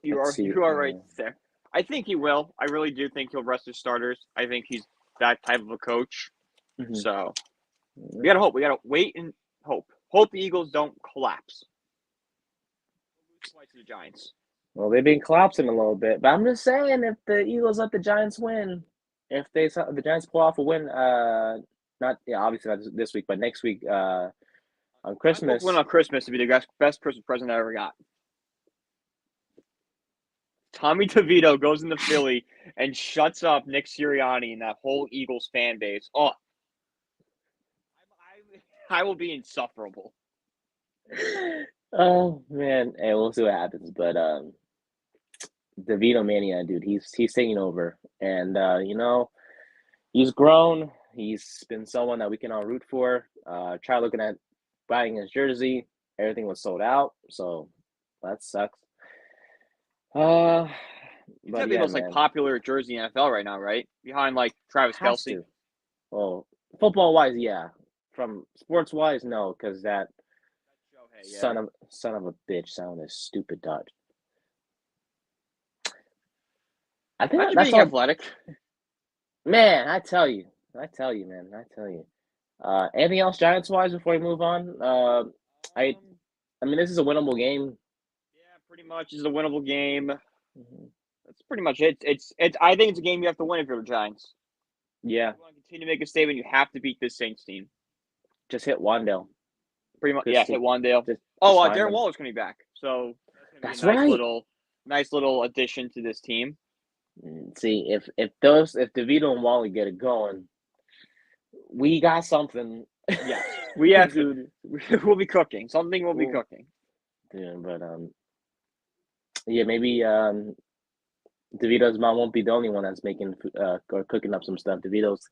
S2: You
S1: let's
S2: are
S1: see.
S2: you are right there. I think he will. I really do think he'll rest his starters. I think he's that type of a coach.
S1: Mhm.
S2: So we gotta hope. We gotta wait and hope. Hope the Eagles don't collapse. Lose twice to the Giants.
S1: Well, they've been collapsing a little bit, but I'm just saying if the Eagles let the Giants win, if the Giants pull off a win, not yeah, obviously not this week, but next week, on
S2: Giants both win
S1: Christmas.
S2: on Christmas to be the best Christmas present I ever got. Tommy DeVito goes into Philly and shuts up Nick Sirianni and that whole Eagles fan base. Oh, I will be insufferable.
S1: Oh man, and we'll see what happens. But DeVito mania, dude, he's taking over, and he's grown. He's been someone that we can all root for. Try looking at buying his jersey. Everything was sold out, so that sucks. Uh,
S2: He's
S1: but
S2: got the
S1: yeah,
S2: most
S1: man,
S2: popular jersey in NFL right now, right? Behind Travis
S1: has
S2: Kelce.
S1: to. Well, football wise, yeah. From sports wise, no, because that
S2: Shohei, yeah.
S1: son of a bitch sounded stupid Dodge. I think
S2: Imagine
S1: that's
S2: being
S1: all.
S2: athletic.
S1: Man, man, I tell you. Anything else Giants wise before we move on? I
S2: Um,
S1: I mean, this is a winnable game.
S2: yeah, pretty much is a winnable game.
S1: Mhm.
S2: That's pretty much it. It's. I think it's a game you have to win if you're the Giants.
S1: Yeah,
S2: If you want to continue to make a statement, you have to beat this Saints team.
S1: just hit Wandale.
S2: Pretty much, yeah.
S1: Just
S2: Hit
S1: see,
S2: Wandale.
S1: just
S2: Oh,
S1: find
S2: Darren
S1: them.
S2: Waller's coming back, so that's gonna be a
S1: That's right.
S2: nice little addition to this team.
S1: See, if DeVito and Wally get it going, we got something.
S2: Yes, we have, dude. We'll be cooking. Something will be
S1: Well,
S2: cooking.
S1: yeah, but yeah, maybe DeVito's mom won't be the only one that's making or cooking up some stuff. DeVito's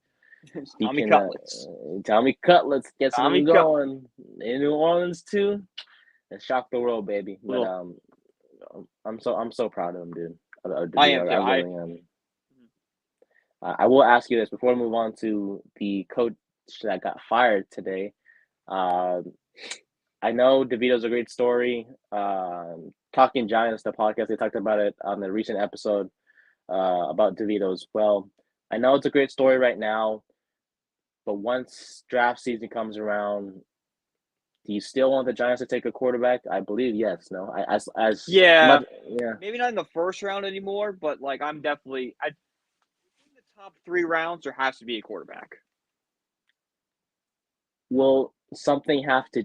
S1: he
S2: Tommy
S1: can
S2: Cutlets.
S1: Tommy Cutlets get
S2: Tommy
S1: something
S2: Cutlet.
S1: going in New Orleans too, and shock the world, baby. But
S2: Little.
S1: I'm so proud of him, dude. Of
S2: I am
S1: DeVito, I
S2: too. I.
S1: really am. I will ask you this before we move on to the coach that got fired today. Uh, I know DeVito's a great story. Talking Giants, the podcast, they talked about it on the recent episode about DeVito as well. I know it's a great story right now, but once draft season comes around, do you still want the Giants to take a quarterback? I believe yes. No, as
S2: Yeah,
S1: much. Yeah.
S2: maybe not in the first round anymore, but like I'm definitely. I in the top 3 rounds there has to be a quarterback.
S1: Will something have to,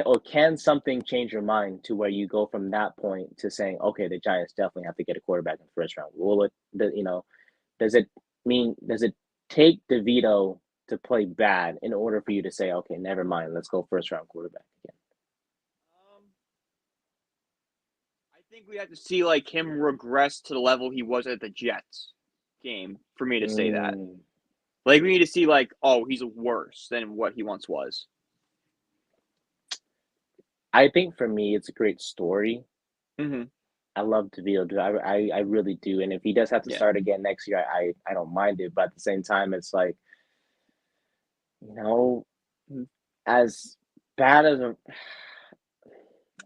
S1: or can something change your mind to where you go from that point to saying, okay, the Giants definitely have to get a quarterback in the first round? Will it, does it does it take DeVito to play bad in order for you to say, okay, never mind, let's go first round quarterback again?
S2: Um, I think we have to see like him regress to the level he was at the Jets game for me to say that.
S1: Mm,
S2: Like we need to see like, oh, he's worse than what he once was.
S1: I think for me, it's a great story.
S2: Mm-hmm.
S1: I love DeVito, dude. I really do. And if he does have to
S2: Yeah.
S1: start again next year, I don't mind it. But at the same time, it's like, you know,
S2: Mhm.
S1: as bad as a, I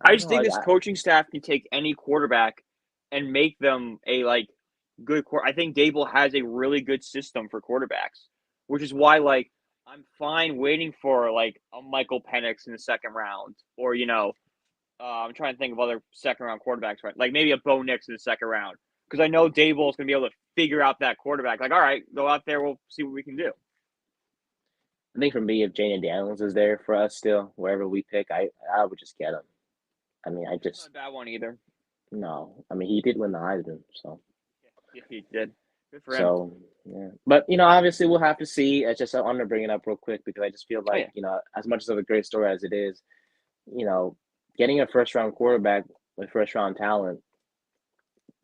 S2: I
S1: don't
S2: just
S1: know.
S2: think this coaching staff can take any quarterback and make them a like good I think Dable has a really good system for quarterbacks, which is why like I'm fine waiting for like a Michael Penix in the second round, or I'm trying to think of other second round quarterbacks, right? Like maybe a Bo Nix in the second round, because I know Dable is going to be able to figure out that quarterback. Like, all right, go out there, we'll see what we can do.
S1: I think for me, if Jane Daniels is there for us still, wherever we pick, I would just get him. I mean, I
S2: Not
S1: just
S2: a bad one either.
S1: no. I mean, he did win the Heisman, so
S2: Yeah, he did. Good for him.
S1: so yeah. But obviously, we'll have to see. I just I want to bring it up real quick because I just feel
S2: Oh
S1: like
S2: yeah,
S1: as much of a great story as it is, you know, getting a first round quarterback with first round talent,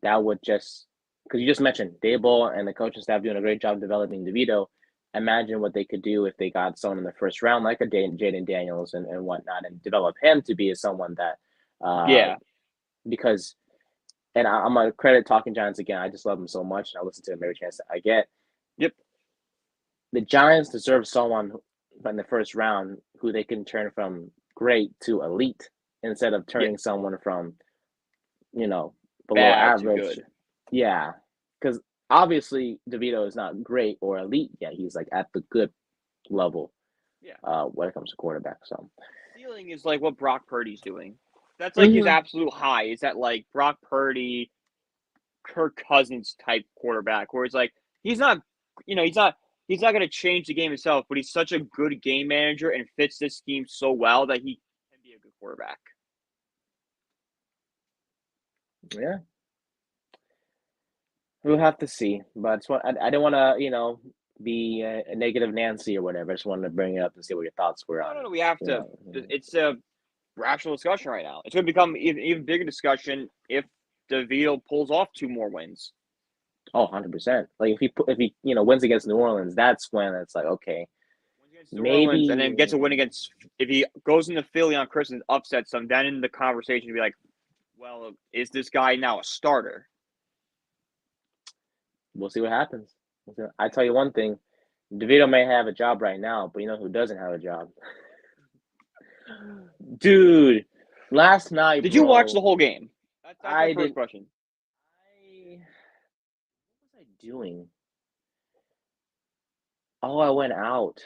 S1: that would just, because you just mentioned Dayball and the coaching staff doing a great job developing DeVito. Imagine what they could do if they got someone in the first round like a Jaden Daniels and whatnot, and develop him to be someone that, uh,
S2: yeah.
S1: because, and I'm gonna credit Talking Giants again. I just love them so much, and I listen to them every chance I get.
S2: Yep.
S1: The Giants deserve someone in the first round who they can turn from great to elite instead of
S2: Yeah.
S1: turning someone from you know, below
S2: Bad to
S1: average.
S2: good.
S1: Yeah, because obviously DeVito is not great or elite yet. He's like at the good level
S2: Yeah.
S1: when it comes to quarterback. So
S2: Ceiling is like what Brock Purdy's doing. That's like his
S1: Mhm.
S2: absolute high. Is that like Brock Purdy, Kirk Cousins type quarterback, where it's like he's not, he's not going to change the game himself, but he's such a good game manager and fits this scheme so well that he can be a good quarterback.
S1: yeah, we'll have to see. But I didn't want to be a negative Nancy or whatever. I just wanted to bring it up and see what your thoughts were
S2: No,
S1: on
S2: no, no. We have
S1: you
S2: to.
S1: know.
S2: It's a rational discussion right now. It's going to become even bigger discussion if DeVito pulls off 2 more wins.
S1: Oh, 100%. Like if he wins against New Orleans, that's when it's like okay,
S2: Wins against New Orleans and
S1: maybe
S2: then gets a win against. If he goes into Philly on Christmas, upsets them, then in the conversation to be like, well, is this guy now a starter?
S1: we'll see what happens. I tell you one thing, DeVito may have a job right now, but you know who doesn't have a job? Dude, last night,
S2: Did you watch the
S1: bro,
S2: whole game? That's my
S1: I
S2: first
S1: did.
S2: question.
S1: I doing? Oh, I went out.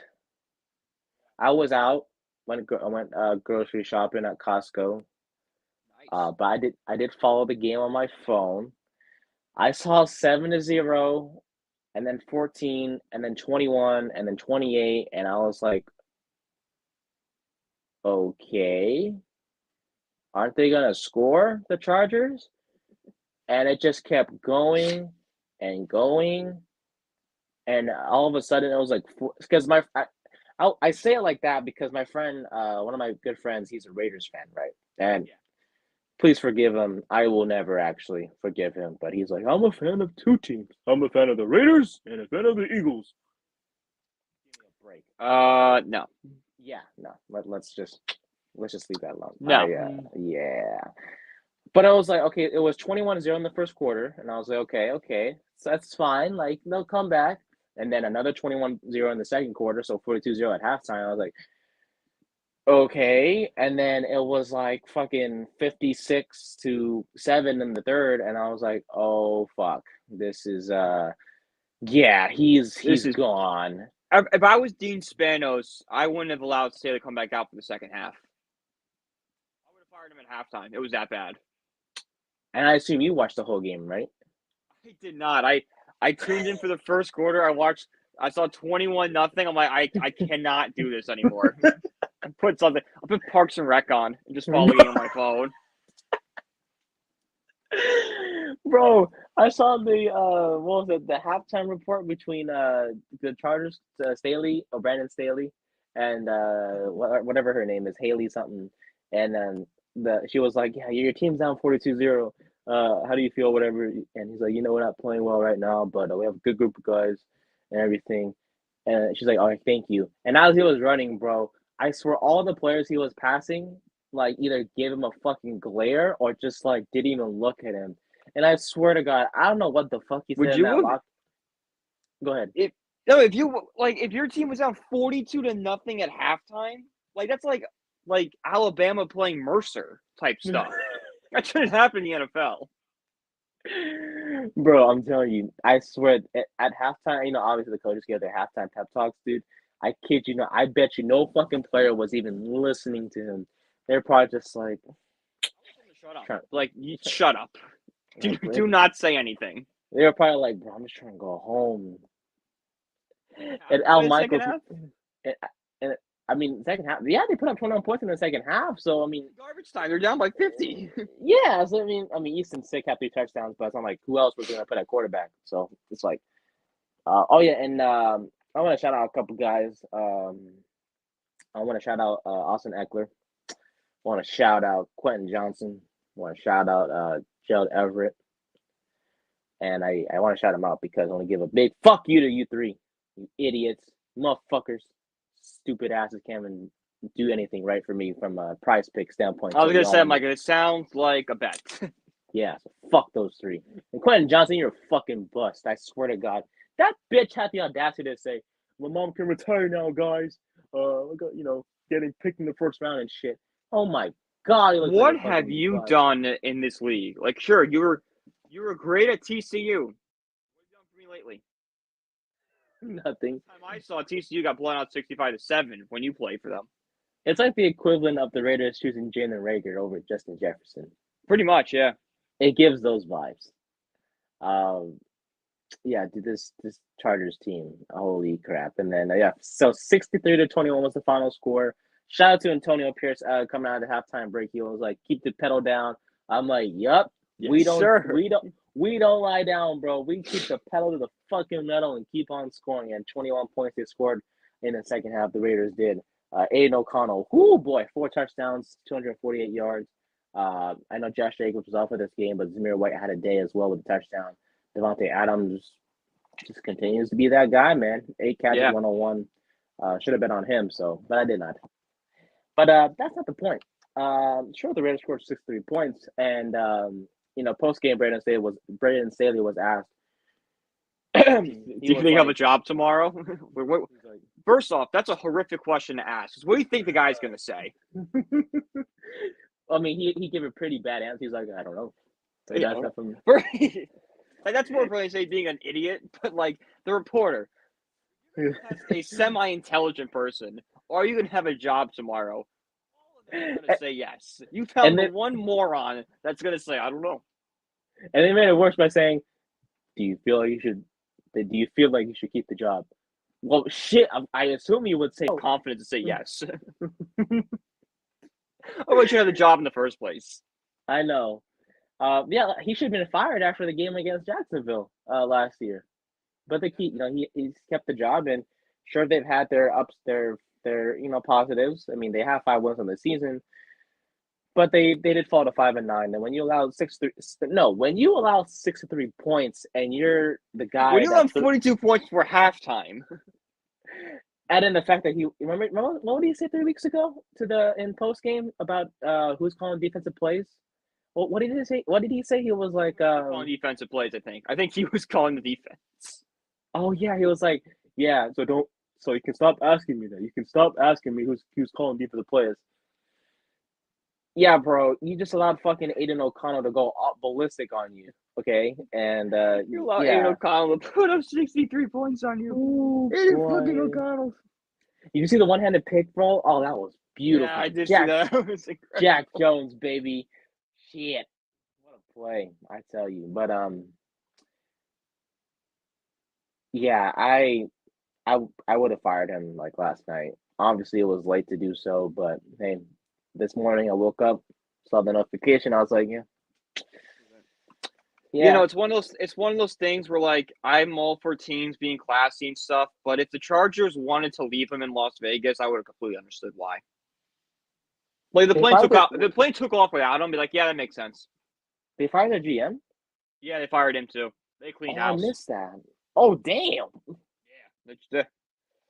S1: I was out. I went grocery shopping at Costco.
S2: Nice.
S1: But I did follow the game on my phone. I saw 7-0, and then 14, and then 21, and then 28, and I was like, okay, aren't they gonna score the Chargers? And it just kept going and going, and all of a sudden it was like because I say it like that because my friend, one of my good friends, he's a Raiders fan, right? And
S2: Yeah.
S1: please forgive him. I will never actually forgive him, but he's like, I'm a fan of two teams. I'm a fan of the Raiders and a fan of the Eagles. Give me a break.
S2: No.
S1: Yeah, no. Let's just leave that alone.
S2: No.
S1: Yeah. But I was like, okay, it was 21-0 in the first quarter, and I was like, okay, so that's fine. Like, they'll come back. And then another 21-0 in the second quarter, so 42-0 at halftime. I was like, okay. And then it was like fucking 56-7 in the third, and I was like, oh fuck. This is yeah, he's
S2: This
S1: he's
S2: is
S1: gone.
S2: if I was Dean Spanos, I wouldn't have allowed Staley to come back out for the second half. I would have fired him at halftime. It was that bad.
S1: And I assume you watched the whole game, right?
S2: I did not. I tuned in for the first quarter. I saw 21-0. I'm like, I cannot do this anymore. I put Parks and Rec on and just follow the game on my phone.
S1: Bro, I saw the what was it, the halftime report between the Chargers, Staley or Brandon Staley, and whatever her name is, Haley something, and then she was like, yeah, your team's down 42-0. How do you feel? Whatever, and he's like, we're not playing well right now, but we have a good group of guys and everything. And she's like, all right, thank you. And as he was running, bro, I swear all the players he was passing like either gave him a fucking glare or just like didn't even look at him. And I swear to God, I don't know what the fuck he said
S2: Would
S1: in that
S2: you have
S1: lock. Go ahead.
S2: if your team was down 42-0 at halftime, like that's like Alabama playing Mercer type stuff. That shouldn't happen in the NFL.
S1: Bro, I'm telling you, I swear at halftime, obviously the coaches give their halftime pep talks, dude. I kid you not, I bet you no fucking player was even listening to him. They're probably just like,
S2: Shut up.
S1: trying,
S2: Like, shut up. Do
S1: like,
S2: not say anything.
S1: they were probably like, bro, I'm just trying to go home. And
S2: Half
S1: Al
S2: play second
S1: Michaels,
S2: half?
S1: and I mean, second half, yeah, they put up 21 points in the second half. So I mean,
S2: Garbage time. They're down by 50.
S1: yeah. So I mean, Easton Stick had 3 touchdowns, but it's not like who else was gonna put at quarterback. So it's like, oh yeah, and I want to shout out a couple guys. I want to shout out Austin Eckler. I want to shout out Quentin Johnson. I want to shout out Gerald Everett. And I want to shout him out because I want to give a big fuck you to you three, you idiots, motherfuckers, stupid asses can't even do anything right for me from a prize pick standpoint.
S2: I was
S1: So
S2: going to say, I'm
S1: y'all,
S2: like, it sounds like a bet.
S1: yeah, so fuck those three. And Quentin Johnson, you're a fucking bust. I swear to God, that bitch had the audacity to say, "My mom can retire now, guys. Getting picked in the first round and shit." Oh my God, he looks like
S2: What
S1: a
S2: have
S1: fucking
S2: you
S1: bust.
S2: done in this league? Like, sure, you were great at TCU. What have you done for me lately?
S1: Nothing.
S2: Last time I saw TCU got blown out 65-7 when you played for them.
S1: It's like the equivalent of the Raiders choosing Jalen Reagor over Justin Jefferson.
S2: Pretty much, yeah.
S1: It gives those vibes. Yeah, dude, this Chargers team, holy crap! And then yeah, so 63-21 was the final score. Shout out to Antonio Pierce coming out of the halftime break. He was like, "Keep the pedal down." I'm like, "Yup, we
S2: Yes,
S1: don't,
S2: sir.
S1: we don't lie down, bro. We keep the pedal to the fucking metal and keep on scoring." And 21 points they scored in the second half. The Raiders did. Aiden O'Connell, whoo boy, 4 touchdowns, 248 yards. I know Josh Jacobs was off for this game, but Zamir White had a day as well with a touchdown. Devontae Adams just continues to be that guy, man. 8 catches,
S2: Yeah.
S1: 101. Should have been on him, but I did not. But that's not the point. Sure, the Raiders scored 63 points, and post game, Brandon Staley was asked.
S2: Do you think he'll have a job tomorrow? First off, that's a horrific question to ask. What do you think the guy's going to say?
S1: I mean, he gave a pretty bad answer. He's like, I don't know. So
S2: Yeah. Like that's more for say being an idiot, but like the reporter, as a semi-intelligent person, are you gonna have a job tomorrow? All of them are gonna say yes. You
S1: And
S2: found the
S1: then
S2: one moron that's gonna say, I don't know.
S1: they made it worse by saying, "Do you feel like you should? Do you feel like you should keep the job?" Well, shit. I assume you would say, "Oh,
S2: Confident to say yes. I want you to have the job in the first place.
S1: I know." Yeah, he should have been fired after the game against Jacksonville last year. But they keep, he's kept the job, and sure they've had their ups, their positives. I mean, they have 5 wins on the season, but they did fall to 5-9. And when you allow 6-3, no, when you allow 6-3 points, and you're the
S2: When
S1: guy
S2: you
S1: that,
S2: have 42 points for halftime,
S1: and then the fact that he remember what did he say 3 weeks ago to the in post game about who's calling defensive plays? What did he say? What did he say? He was like,
S2: calling defensive plays, I think he was calling the defense.
S1: oh yeah, he was like, yeah. So don't. So you can stop asking me that. You can stop asking me who's calling defensive plays. Yeah, bro, you just allowed fucking Aiden O'Connell to go up ballistic on you, okay? And
S2: You allow Aiden
S1: yeah.
S2: O'Connell to put up 63 points on you.
S1: Ooh,
S2: Aiden fucking
S1: boy.
S2: O'Connell.
S1: You see the one-handed pick, bro? Oh, that was
S2: Yeah,
S1: beautiful.
S2: I did see that. That was incredible.
S1: Jack Jones, baby. Shit. What a play, I tell you. But yeah, I would have fired him like last night. Obviously, it was late to do so, but hey, this morning I woke up, saw the notification. I was like, yeah,
S2: You know,
S1: yeah.
S2: it's one of those things where like I'm all for teams being classy and stuff, but if the Chargers wanted to leave him in Las Vegas, I would have completely understood why. Like
S1: They fired
S2: the plane took off without him. Be like, yeah, that makes sense.
S1: they fired their GM.
S2: Yeah, they fired him too. They cleaned
S1: Oh, I
S2: house.
S1: missed that. Oh, damn.
S2: Yeah.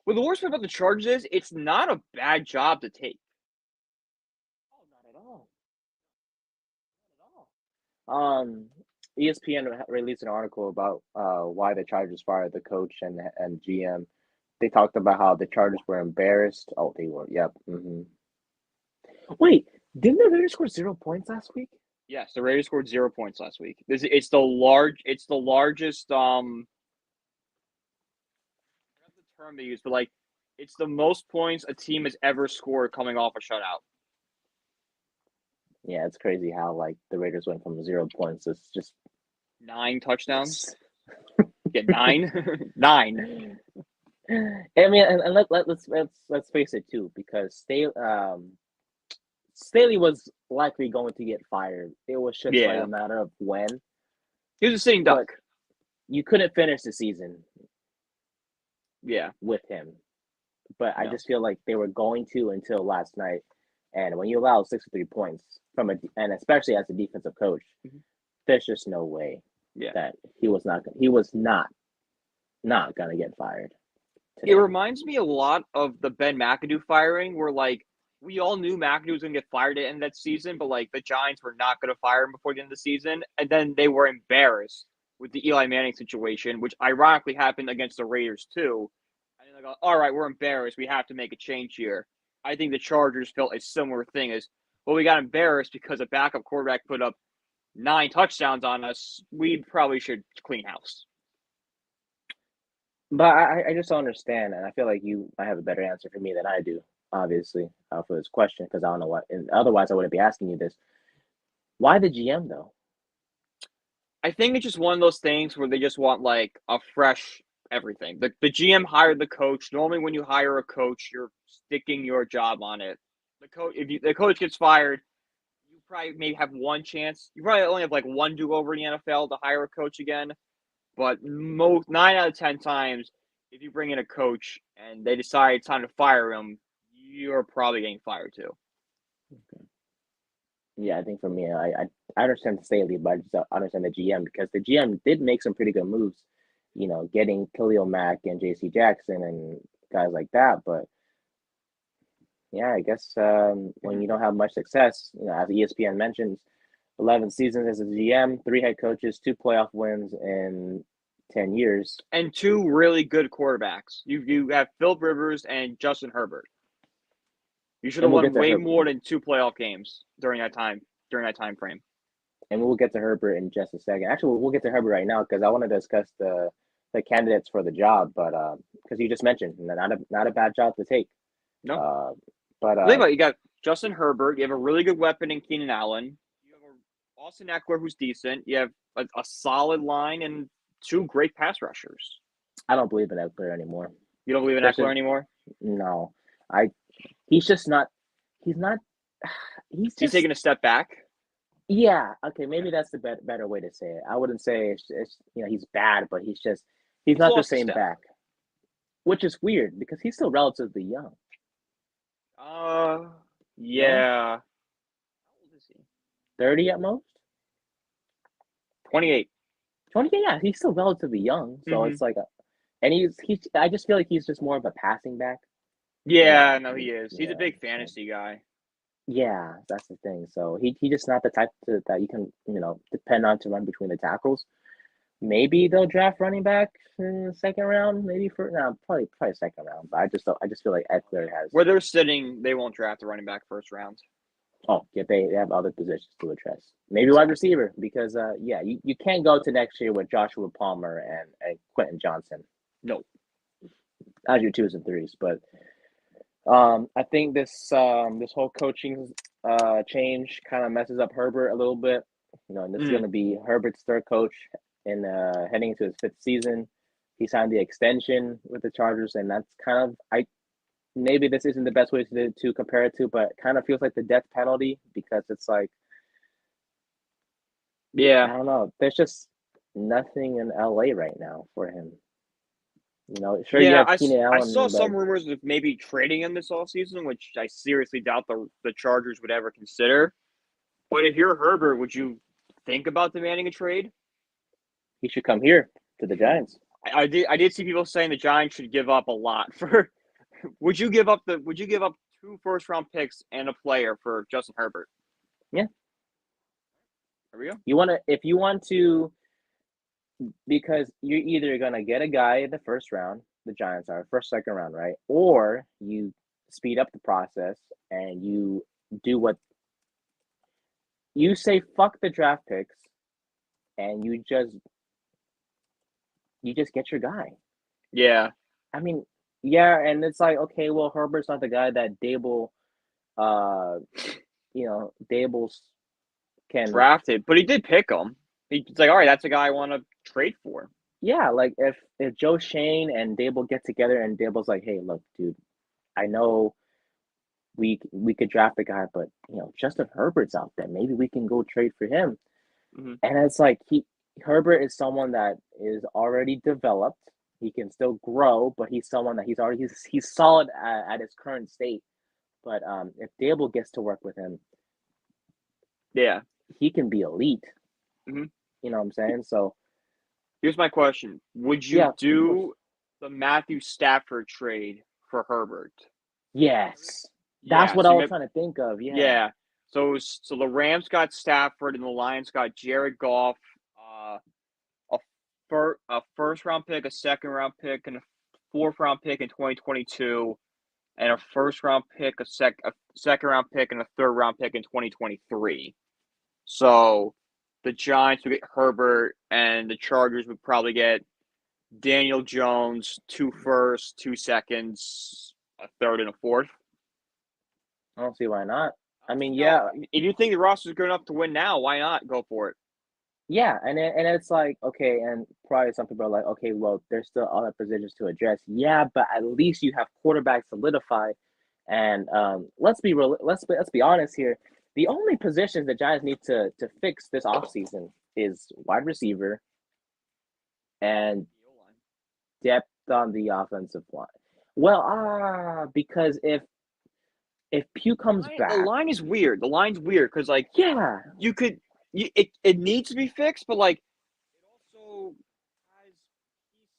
S2: Well, the worst part about the Chargers is it's not a bad job to take.
S1: Oh, not at all. Not at all. ESPN released an article about why the Chargers fired the coach and GM. They talked about how the Chargers were embarrassed. Oh, they were. Yep. Wait, didn't the Raiders score 0 points last week?
S2: Yes, the Raiders scored 0 points last week. It's the largest that's the term they use, but like it's the most points a team has ever scored coming off a shutout.
S1: Yeah, it's crazy how like the Raiders went from 0 points to just
S2: 9 touchdowns. Yeah, 9. 9.
S1: I mean, and let's face it too, because Staley was likely going to get fired. It was just like
S2: Yeah.
S1: a matter of when.
S2: He was a sitting
S1: But
S2: duck.
S1: you couldn't finish the season
S2: Yeah.
S1: with him. But I
S2: No.
S1: just feel like they were going to until last night. And when you allow 63 points and especially as a defensive coach,
S2: Mhm.
S1: there's just no way
S2: Yeah.
S1: that he was not gonna get fired today.
S2: It reminds me a lot of the Ben McAdoo firing, where like we all knew McAdoo was going to get fired at the end of that season, but like the Giants were not going to fire him before the end of the season, and then they were embarrassed with the Eli Manning situation, which ironically happened against the Raiders too. And they go, "All right, we're embarrassed. We have to make a change here." I think the Chargers felt a similar thing as, well, we got embarrassed because a backup quarterback put up 9 touchdowns on us. We probably should clean house.
S1: But I just don't understand, and I feel like you might have a better answer for me than I do, obviously, for this question, because I don't know what. And otherwise, I wouldn't be asking you this. Why the GM though?
S2: I think it's just one of those things where they just want like a fresh everything. The GM hired the coach. Normally, when you hire a coach, you're sticking your job on it. The coach gets fired, you probably maybe have one chance. You probably only have like one do over in the NFL to hire a coach again. But 9 out of 10 times, if you bring in a coach and they decide it's time to fire him, you're probably getting fired too.
S1: Yeah, I think for me, I understand Staley, but I just don't understand the GM because the GM did make some pretty good moves, getting Khalil Mack and J.C. Jackson and guys like that. But yeah, I guess when you don't have much success, as ESPN mentions, 11 seasons as a GM, 3 head coaches, 2 playoff wins in 10 years.
S2: And 2 really good quarterbacks. You have Philip Rivers and Justin Herbert. You should have
S1: And we'll
S2: won
S1: get to
S2: way
S1: Herbert.
S2: more than 2 playoff games during that time frame.
S1: and we'll get to Herbert in just a second. Actually, we'll get to Herbert right now because I want to discuss the candidates for the job. But because you just mentioned not a bad job to take.
S2: No.
S1: Uh, but
S2: Think about it, you got Justin Herbert. You have a really good weapon in Keenan Allen. You have Austin Eckler, who's decent. You have a solid line and two great pass rushers.
S1: I don't believe in Eckler anymore.
S2: You don't believe in
S1: There's
S2: Eckler
S1: just
S2: anymore?
S1: no. I he's just not. He's not. He's
S2: He's
S1: just
S2: taking a step back.
S1: yeah. Okay, maybe that's the better way to say it. I wouldn't say it's he's bad, but he's
S2: He's
S1: not the
S2: lost a
S1: same
S2: step.
S1: back, which is weird because he's still relatively young. No,
S2: Yeah. How old is he?
S1: 30 at most.
S2: 28.
S1: 20, yeah, he's still relatively young. So
S2: Mm-hmm.
S1: it's like, and he's. I just feel like he's just more of a passing back.
S2: Yeah, no, he is. He's a
S1: Yeah.
S2: big
S1: So,
S2: fantasy guy.
S1: yeah, that's the thing. So he just not the type that you can depend on to run between the tackles. Maybe they'll draft running back in the second round. Maybe for no, probably second round. But I just feel like Eckler has.
S2: Where they're sitting, they won't draft a running back first round.
S1: Oh, yeah, they have other positions to address. Maybe wide
S2: Exactly.
S1: receiver because yeah, you can't go to next year with Joshua Palmer and Quentin Johnson
S2: No.
S1: as your twos and threes. But I think this whole coaching change kind of messes up Herbert a little bit. And this is going
S2: Mm.
S1: to be Herbert's third coach in heading into his fifth season. He signed the extension with the Chargers, and that's kind of I maybe this isn't the best way to compare it to, but it kind of feels like the death penalty because it's like I
S2: Yeah.
S1: don't know. There's just nothing in LA right now for him. Sure you
S2: Yeah,
S1: have Keenan
S2: I saw
S1: Allen, but
S2: some rumors of maybe trading him this offseason, which I seriously doubt the Chargers would ever consider. But if you're Herbert, would you think about demanding a trade?
S1: he should come here to the Giants.
S2: I did see people saying the Giants should give up a lot for would you give up two first round picks and a player for Justin Herbert?
S1: Yeah.
S2: There we go.
S1: You want to if you want to because you're either gonna get a guy in the first round, the Giants are first, second round, right? Or you speed up the process and you do what you say fuck the draft picks and you just get your guy.
S2: Yeah.
S1: I mean, yeah, and it's like, okay, well, Herbert's not the guy that uh Dable's can
S2: Drafted, but he did pick him. He's like, all right, that's a guy I want to trade for.
S1: yeah, like if Joe Shane and Dable get together and Dable's like, hey, look, dude, I know we could draft a guy, but Justin Herbert's out there. Maybe we can go trade for him.
S2: Mm-hmm.
S1: And it's like Herbert is someone that is already developed. He can still grow, but he's someone that he's solid at his current state. But if Dable gets to work with him,
S2: Yeah.
S1: he can be elite.
S2: Mm-hmm.
S1: You know what I'm saying? So
S2: Here's my question: would you
S1: yeah, of course.
S2: do the Matthew Stafford trade for Herbert?
S1: Yes. That's
S2: Yeah.
S1: what
S2: So
S1: I
S2: you
S1: was
S2: may,
S1: trying to think of. Yeah.
S2: yeah. So the Rams got Stafford and the Lions got Jared Goff, a a first round pick, a second round pick, and a fourth round pick in 2022, and a first round pick, a second round pick, and a third round pick in 2023. So the Giants would get Herbert, and the Chargers would probably get Daniel Jones, two firsts, two seconds, a third, and a fourth.
S1: I don't see why not. I mean,
S2: No,
S1: yeah,
S2: if you think the roster is good enough to win now, why not go for it?
S1: yeah, and it's like okay, and probably some people are like, okay, well, there's still other positions to address. Yeah, but at least you have quarterback solidified. And let's be real. Let's be honest here. The only positions the Giants need to fix this offseason is wide receiver and depth on the offensive line. Well, because if Pugh comes
S2: The
S1: back,
S2: line is weird. The line's weird because like
S1: yeah,
S2: you could it needs to be fixed, but like it also has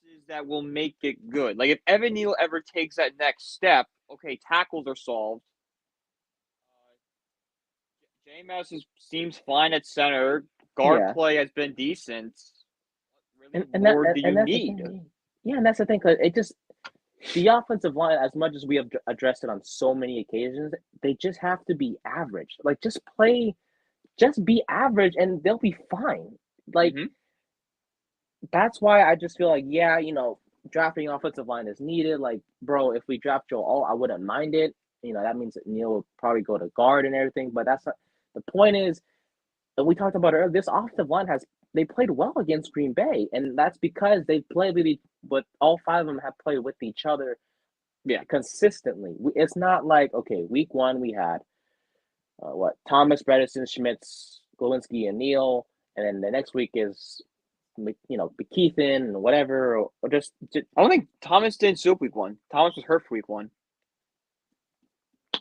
S2: pieces that will make it good. Like if Evan Neal ever takes that next step, okay, tackles are solved. JMS seems fine at center. Guard
S1: yeah,
S2: play has been decent. What really
S1: and that
S2: more do you
S1: and that's the
S2: need?
S1: thing. Yeah, and that's the thing because it just the offensive line, as much as we have addressed it on so many occasions, they just have to be average. Like just play. just be average and they'll be fine. Like
S2: Hmm.
S1: that's why I just feel like, yeah, drafting offensive line is needed. Like, bro, if we draft Joe Alt, I wouldn't mind it. That means that Neil will probably go to guard and everything. But that's not the point. Is and we talked about it earlier. This offensive line they played well against Green Bay, and that's because they played but all five of them have played with each other
S2: Yeah.
S1: consistently. It's not like, okay, week one we had Thomas, Bredesen, Schmitz, Golinsky, and Neal, and then the next week is Keithan and whatever, or just
S2: I don't think Thomas didn't suit week 1. Thomas was hurt for week 1.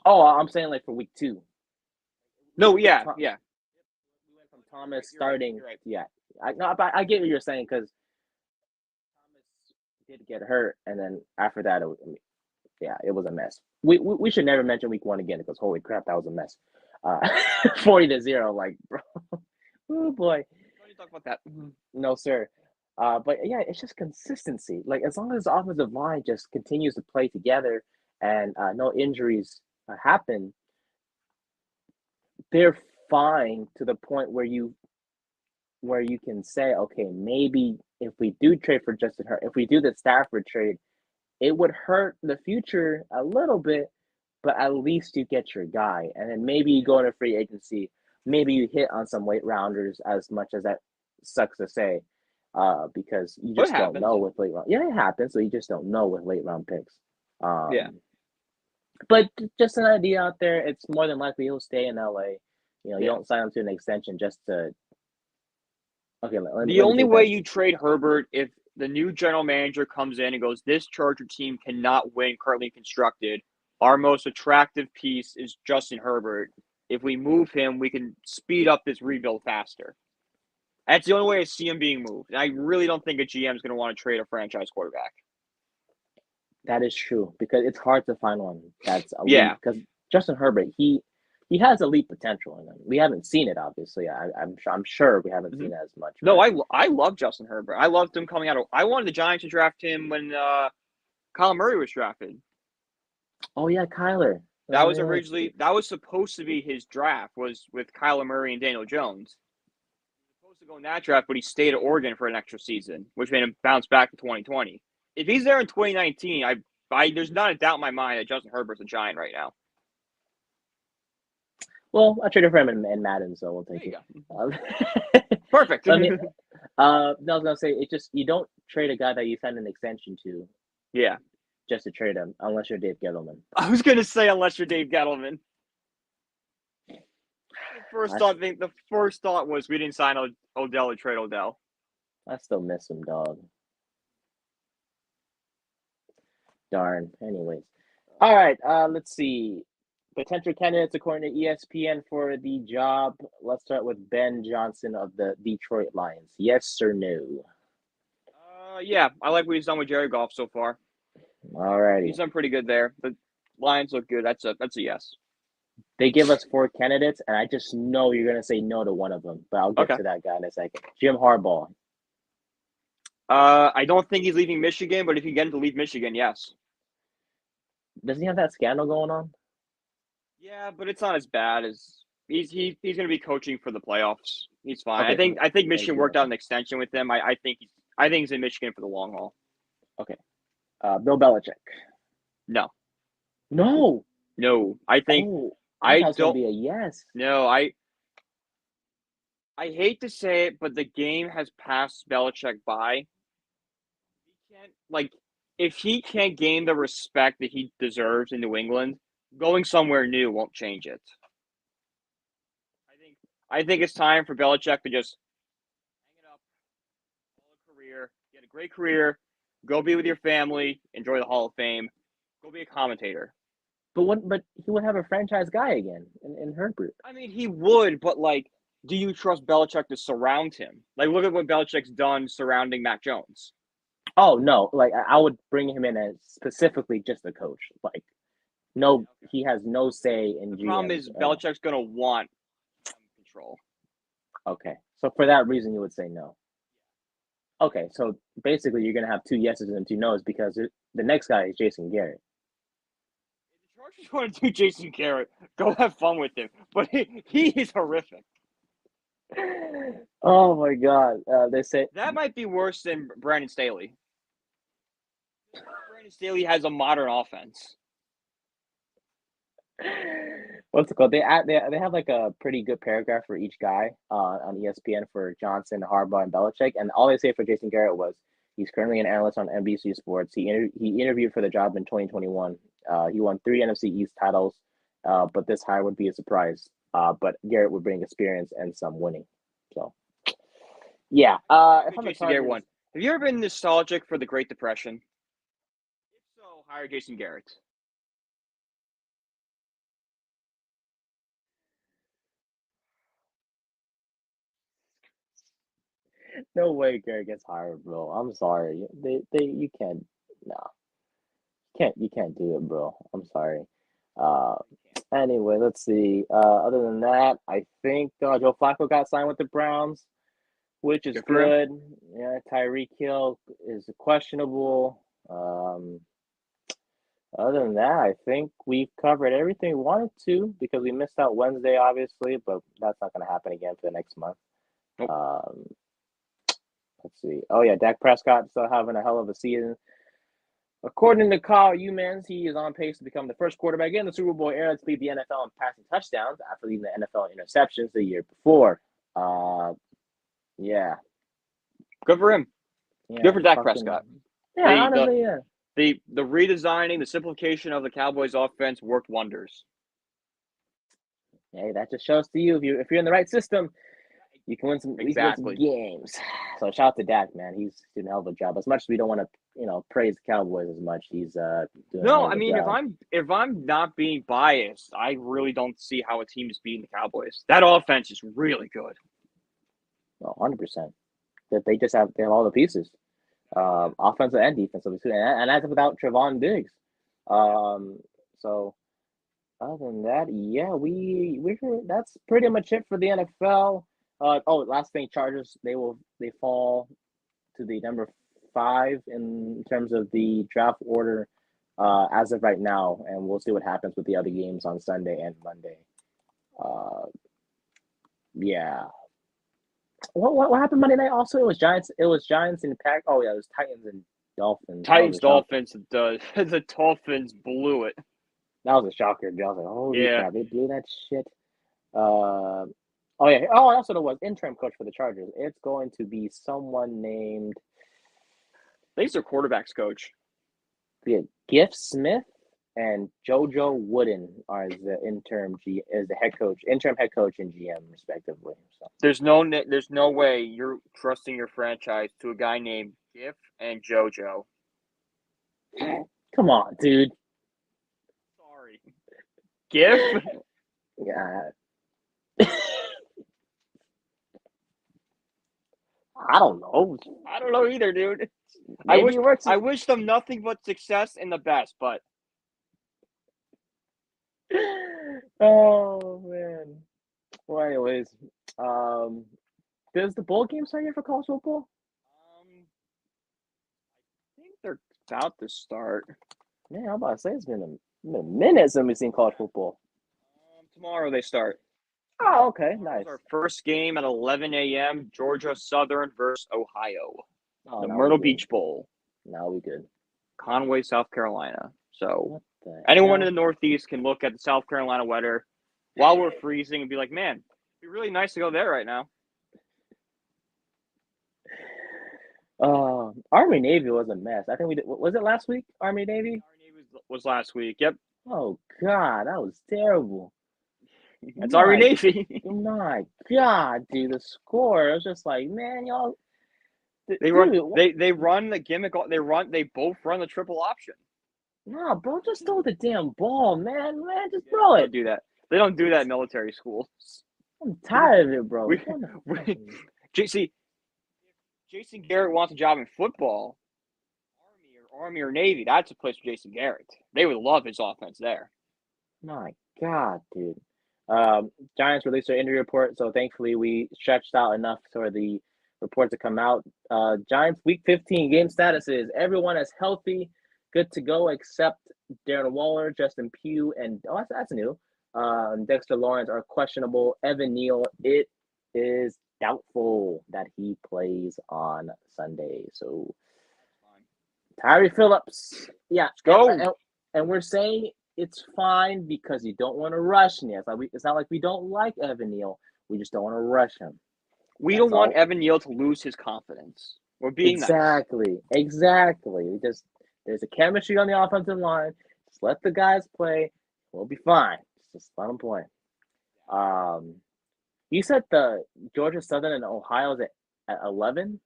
S1: oh, I'm saying like for week two.
S2: No, yeah.
S1: We went from Thomas starting.
S2: You're right.
S1: Yeah, I get what you're saying because Thomas did get hurt, and then after that, yeah, it was a mess. We should never mention week one again because holy crap, that was a mess. 40-0, like bro, oh boy.
S2: Don't talk about that.
S1: No, sir. But yeah, it's just consistency. Like as long as the offensive line just continues to play together and no injuries happen, they're fine to the point where you can say, okay, maybe if we do trade for Justin Hurt, if we do the Stafford trade, it would hurt the future a little bit, but at least you get your guy. And then maybe you go into free agency, maybe you hit on some late rounders, as much as that sucks to say, because you just don't know with late round. Yeah, it happens. So you just don't know with late round picks.
S2: Yeah.
S1: But just an idea out there. It's more than likely he'll stay in LA. You
S2: Yeah.
S1: don't sign him to an extension just to. Okay,
S2: The only way you trade Herbert if the new general manager comes in and goes, this Charger team cannot win currently constructed. Our most attractive piece is Justin Herbert. If we move him, we can speed up this rebuild faster. That's the only way I see him being moved. And I really don't think a GM is going to want to trade a franchise quarterback.
S1: That is true because it's hard to find one that's elite.
S2: Yeah.
S1: Because Justin Herbert, he has elite potential in him. We haven't seen it, obviously. I'm sure we haven't seen it as much.
S2: No, I love Justin Herbert. I loved him coming out of. I wanted the Giants to draft him when Kyler Murray was drafted.
S1: Oh yeah, Kyler.
S2: That was supposed to be his draft, was with Kyler Murray and Daniel Jones. He was supposed to go in that draft, but he stayed at Oregon for an extra season, which made him bounce back to 2020. If he's there in 2019, there's not a doubt in my mind that Justin Herbert's a Giant right now.
S1: Well, I traded for him in Madden, so we'll take
S2: it. Perfect.
S1: I was gonna say it's just you don't trade a guy that you signed an extension to.
S2: Yeah.
S1: Just to trade him, unless you're Dave Gettleman.
S2: I was gonna say unless you're Dave Gettleman. The first thought was we didn't sign Odell or trade Odell.
S1: I still miss him, dog. Darn. Anyways, all right. Let's see. Potential candidates according to ESPN for the job. Let's start with Ben Johnson of the Detroit Lions. Yes or no?
S2: Yeah, I like what he's done with Jared Goff so far.
S1: All righty.
S2: He's done pretty good there. The Lions look good. That's a yes.
S1: They give us 4 candidates, and I just know you're going to say no to one of them, but I'll get to that guy in a second. Jim Harbaugh.
S2: I don't think he's leaving Michigan, but if you get him to leave Michigan, yes.
S1: Doesn't he have that scandal going on?
S2: Yeah, but it's not as bad as he's going to be coaching for the playoffs. He's fine. Okay. I think Michigan worked out an extension with him. I think he's in Michigan for the long haul.
S1: Okay. Bill Belichick.
S2: No.
S1: I
S2: think
S1: I don't. Gonna be a yes.
S2: No, I hate to say it, but the game has passed Belichick by. If he can't gain the respect that he deserves in New England, going somewhere new won't change it. I think it's time for Belichick to just hang it up, get a great career, go be with your family, enjoy the Hall of Fame, go be a commentator.
S1: But he would have a franchise guy again in Herbert.
S2: I mean, he would, but do you trust Belichick to surround him? Look at what Belichick's done surrounding Mac Jones.
S1: Oh no! I would bring him in as specifically just a coach. No, he has no say in.
S2: The problem is Belichick's gonna want control.
S1: Okay, so for that reason, you would say no. Okay, so basically, you're gonna have 2 yeses and 2 nos because the next guy is Jason Garrett.
S2: If the Chargers want to do Jason Garrett, go have fun with him. But he is horrific.
S1: Oh my God. They say
S2: That might be worse than Brandon Staley. Brandon Staley has a modern offense.
S1: what's it called? They have like a pretty good paragraph for each guy on ESPN for Johnson, Harbaugh, and Belichick, and all they say for Jason Garrett was he's currently an analyst on NBC Sports. He interviewed for the job in 2021. He won 3 NFC East titles, but this hire would be a surprise. But Garrett would bring experience and some winning. So yeah, if I'm the
S2: Jason Garrett
S1: Chargers,
S2: won. Have you ever been nostalgic for the Great Depression? If so, hire Jason Garrett.
S1: no way Garrett gets hired, bro. I'm sorry. They you can't no you can't do it, bro. I'm sorry. Uh, anyway, let's see. Other than that, I think Joe Flacco got signed with the Browns, which is
S2: Good for him.
S1: good. Yeah, Tyreek Hill is questionable. Other than that, I think we've covered everything we wanted to because we missed out Wednesday, obviously, but that's not going to happen again for the next month.
S2: Nope.
S1: Let's see. Oh yeah, Dak Prescott still having a hell of a season. According to Kyle Humans, he is on pace to become the first quarterback in the Super Bowl era to lead the NFL in passing touchdowns after leading the NFL in interceptions the year before. Uh, yeah,
S2: Good for him.
S1: yeah,
S2: Good for Dak
S1: fucking,
S2: Prescott.
S1: yeah.
S2: The the
S1: Honestly, yeah.
S2: the redesigning, the simplification of the Cowboys offense worked wonders.
S1: Hey, that just shows to you if you're in the right system, you can win some at least win some
S2: Exactly.
S1: games. So shout out to Dak, man. He's doing a hell of a job. As much as we don't want to, praise the Cowboys as much, he's doing a
S2: No,
S1: hell
S2: I
S1: of a
S2: mean
S1: job.
S2: if I'm not being biased, I really don't see how a team is beating the Cowboys. That offense is really good.
S1: No, 100%. That they have all the pieces, offensive and defensive, and that's without Trevon Diggs. Um, so other than that, yeah, we that's pretty much it for the NFL. Last thing, Chargers they fall to the number 5 in terms of the draft order as of right now, and we'll see what happens with the other games on Sunday and Monday. Uh, yeah. What happened Monday night? Also, it was Giants. It was Giants and Pack. Oh yeah, it was Titans and Dolphins. That was
S2: Titans
S1: a shocker.
S2: Dolphins the Dolphins blew it.
S1: That was a shocker. I was like, holy
S2: Yeah.
S1: crap, they blew that shit. Uh, oh yeah. Oh, that's what it was. Interim coach for the Chargers. It's going to be someone named
S2: I think it's their quarterbacks coach.
S1: Gift Smith and JoJo Wooden are the interim head coach and GM respectively. So
S2: There's no way you're trusting your franchise to a guy named Giff and JoJo.
S1: come on, dude.
S2: Sorry. Giff?
S1: Yeah. I don't know.
S2: I don't know either, dude.
S1: Maybe it works.
S2: I wish them nothing but success and the best, but
S1: Oh man. Well, anyways, um, does the bowl game start yet for college football?
S2: I think they're about to start.
S1: Man, I'm about to say it's been a minute since we've seen college football.
S2: Tomorrow they start.
S1: Oh, okay, nice.
S2: Our first game at 11 a.m. Georgia Southern versus Ohio.
S1: Oh,
S2: The
S1: now
S2: Myrtle
S1: we good.
S2: Beach Bowl.
S1: Now we good.
S2: Conway, South Carolina. So
S1: What the
S2: anyone in
S1: hell?
S2: the Northeast can look at the South Carolina weather while we're freezing and be like, man, it'd be really nice to go there right now.
S1: Army Navy was a mess. I think we did. Was it last week? Army Navy.
S2: Was last week. Yep.
S1: Oh God, that was terrible.
S2: That's Army
S1: My
S2: Navy.
S1: my God, dude, the score. It was just like, man, y'all.
S2: They run.
S1: Dude,
S2: They run the gimmick. They both run the triple option.
S1: nah, bro, just throw the damn ball, man. Man, just throw
S2: They
S1: it.
S2: don't do that. They don't do that in military schools.
S1: I'm tired of it, bro.
S2: We, see, Jason Garrett wants a job in football, Army or Navy. That's a place for Jason Garrett. They would love his offense there.
S1: My God, dude. Giants released their injury report, so thankfully we stretched out enough for the report to come out. Giants Week 15 game status is everyone is healthy, good to go except Darren Waller, Justin Pugh, and that's new. Dexter Lawrence are questionable. Evan Neal, is doubtful that he plays on Sunday. So Tyree Phillips, yeah,
S2: Let's go.
S1: and we're saying it's fine because you don't want to rush Neil. It's not like we don't like Evan Neal. We just don't want to rush him.
S2: We
S1: That's
S2: don't want
S1: all.
S2: Evan Neal to lose his confidence. We're being nice.
S1: Exactly. There's a chemistry on the offensive line. Just let the guys play. We'll be fine. Just let them play. You said the Georgia Southern and Ohio is at 11?
S2: 11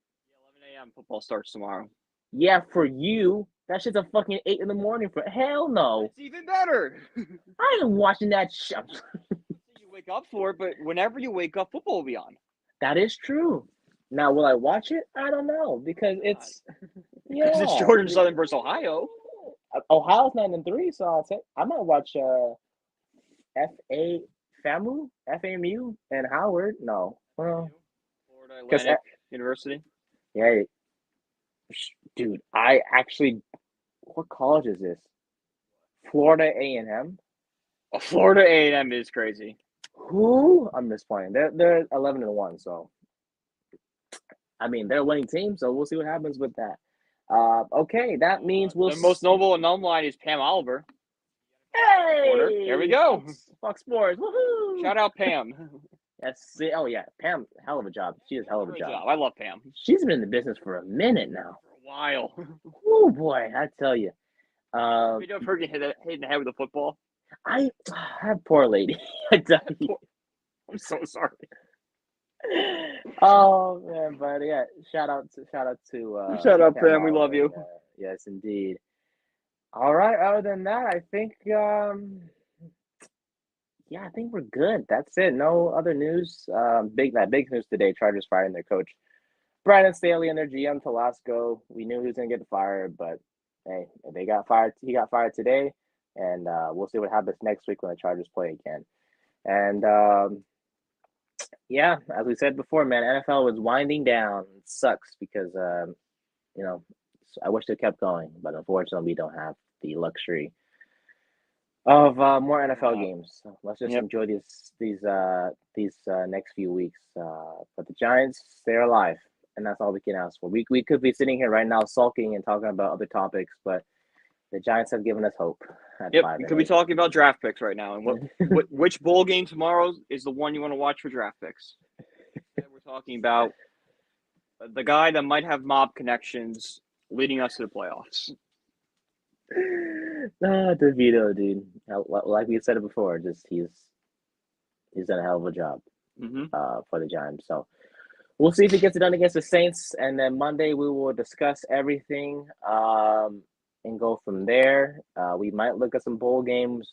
S2: a.m. football starts tomorrow.
S1: Yeah, for you, that shit's a fucking 8 in the morning. For hell no,
S2: It's even better.
S1: I ain't watching that shit.
S2: You wake up for it, but whenever you wake up, football will be on.
S1: That is true. Now, will I watch it? I don't know because it's
S2: Because it's Georgia Southern versus Ohio.
S1: Ohio's 9-3, so I'll say I might watch FAMU and Howard. No, well,
S2: Florida Atlantic University.
S1: Yeah, dude. I actually, what college is this? Florida A&M.
S2: Oh, Florida A&M is crazy.
S1: Who? I'm just playing. They're 11-1, so I mean they're a winning team. So we'll see what happens with that. Okay, that means we'll.
S2: The most noble alum line is Pam Oliver.
S1: Hey,
S2: there we go.
S1: Fox Sports. Woohoo!
S2: Shout out Pam.
S1: Oh yeah, Pam, hell of a job. She does hell of a job.
S2: I love Pam.
S1: She's been in the business for a minute now.
S2: For a while.
S1: Oh boy, I tell you.
S2: You know her get hit in the head with a football.
S1: That poor lady. I tell you.
S2: I'm so sorry.
S1: Oh man, but yeah, shout out to
S2: Pam. We love you.
S1: Yes, indeed. All right. Other than that, I think I think we're good. That's it. No other news. Big news today. Chargers firing their coach, Brandon Staley, and their GM Telesco. We knew he was gonna get fired, but hey, they got fired. He got fired today, and we'll see what happens next week when the Chargers play again. And yeah, as we said before, man, NFL was winding down. It sucks because I wish they kept going, but unfortunately, we don't have the luxury of more NFL games. So let's just enjoy these next few weeks. But the Giants, they're alive, and that's all we can ask for. We could be sitting here right now sulking and talking about other topics, but the Giants have given us hope.
S2: We could be talking about draft picks right now, and which bowl game tomorrow is the one you want to watch for draft picks. We're talking about the guy that might have mob connections leading us to the playoffs.
S1: DeVito, dude. Like we said it before, just he's done a hell of a job for the Giants. So we'll see if he gets it done against the Saints, and then Monday we will discuss everything and go from there. We might look at some bowl games.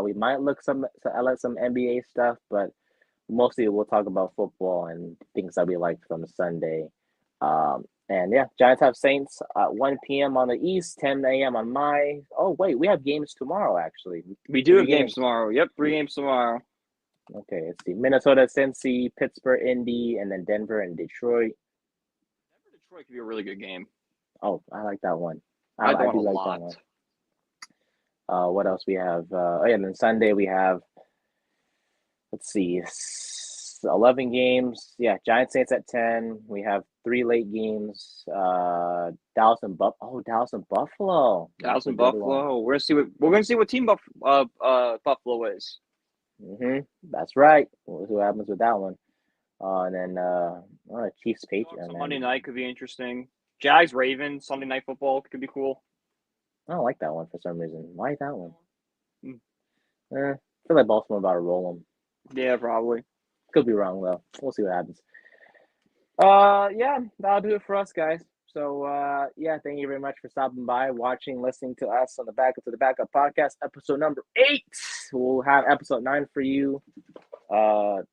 S1: We might look at some NBA stuff, but mostly we'll talk about football and things that we liked from Sunday. And yeah, Giants have Saints at 1 p.m. on the East, 10 a.m. on my. Oh wait, we have games tomorrow. Actually,
S2: we do have games tomorrow. Yep, 3 games tomorrow.
S1: Okay, let's see: Minnesota, Cincy, Pittsburgh, Indy, and then Denver and Detroit.
S2: Detroit could be a really good game.
S1: Oh, I like that one.
S2: I do
S1: like
S2: that
S1: one. What else we have? And then Sunday we have. Let's see, 11 games. Yeah, Giants Saints at 10. We have 3 late games. Dallas and Buffalo.
S2: Dallas and Buffalo. We're gonna see what team Buffalo is.
S1: That's right. We'll see what happens with that one. And then Chiefs Patriots.
S2: Monday night could be interesting. Jags Ravens Sunday night football could be cool.
S1: I don't like that one for some reason. Why that one? I feel like Baltimore about to roll them.
S2: Yeah, probably.
S1: Could be wrong though. We'll see what happens. Yeah, that'll do it for us, guys. So thank you very much for stopping by, watching, listening to us on the Backup to the Backup podcast, episode number 8. We'll have episode 9 for you. On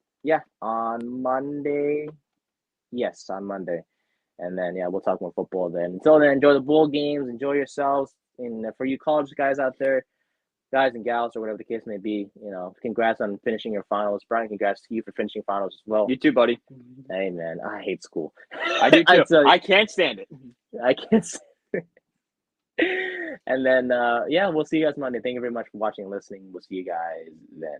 S1: Monday. Yes, on Monday. And then we'll talk more football then. Until then, enjoy the bowl games, enjoy yourselves. And for you college guys out there, guys and gals, or whatever the case may be, congrats on finishing your finals. Brian, congrats to you for finishing finals as well.
S2: You too, buddy.
S1: Hey, man, I hate school.
S2: I do too. I can't stand it.
S1: I can't stand it. And then, we'll see you guys Monday. Thank you very much for watching and listening. We'll see you guys then.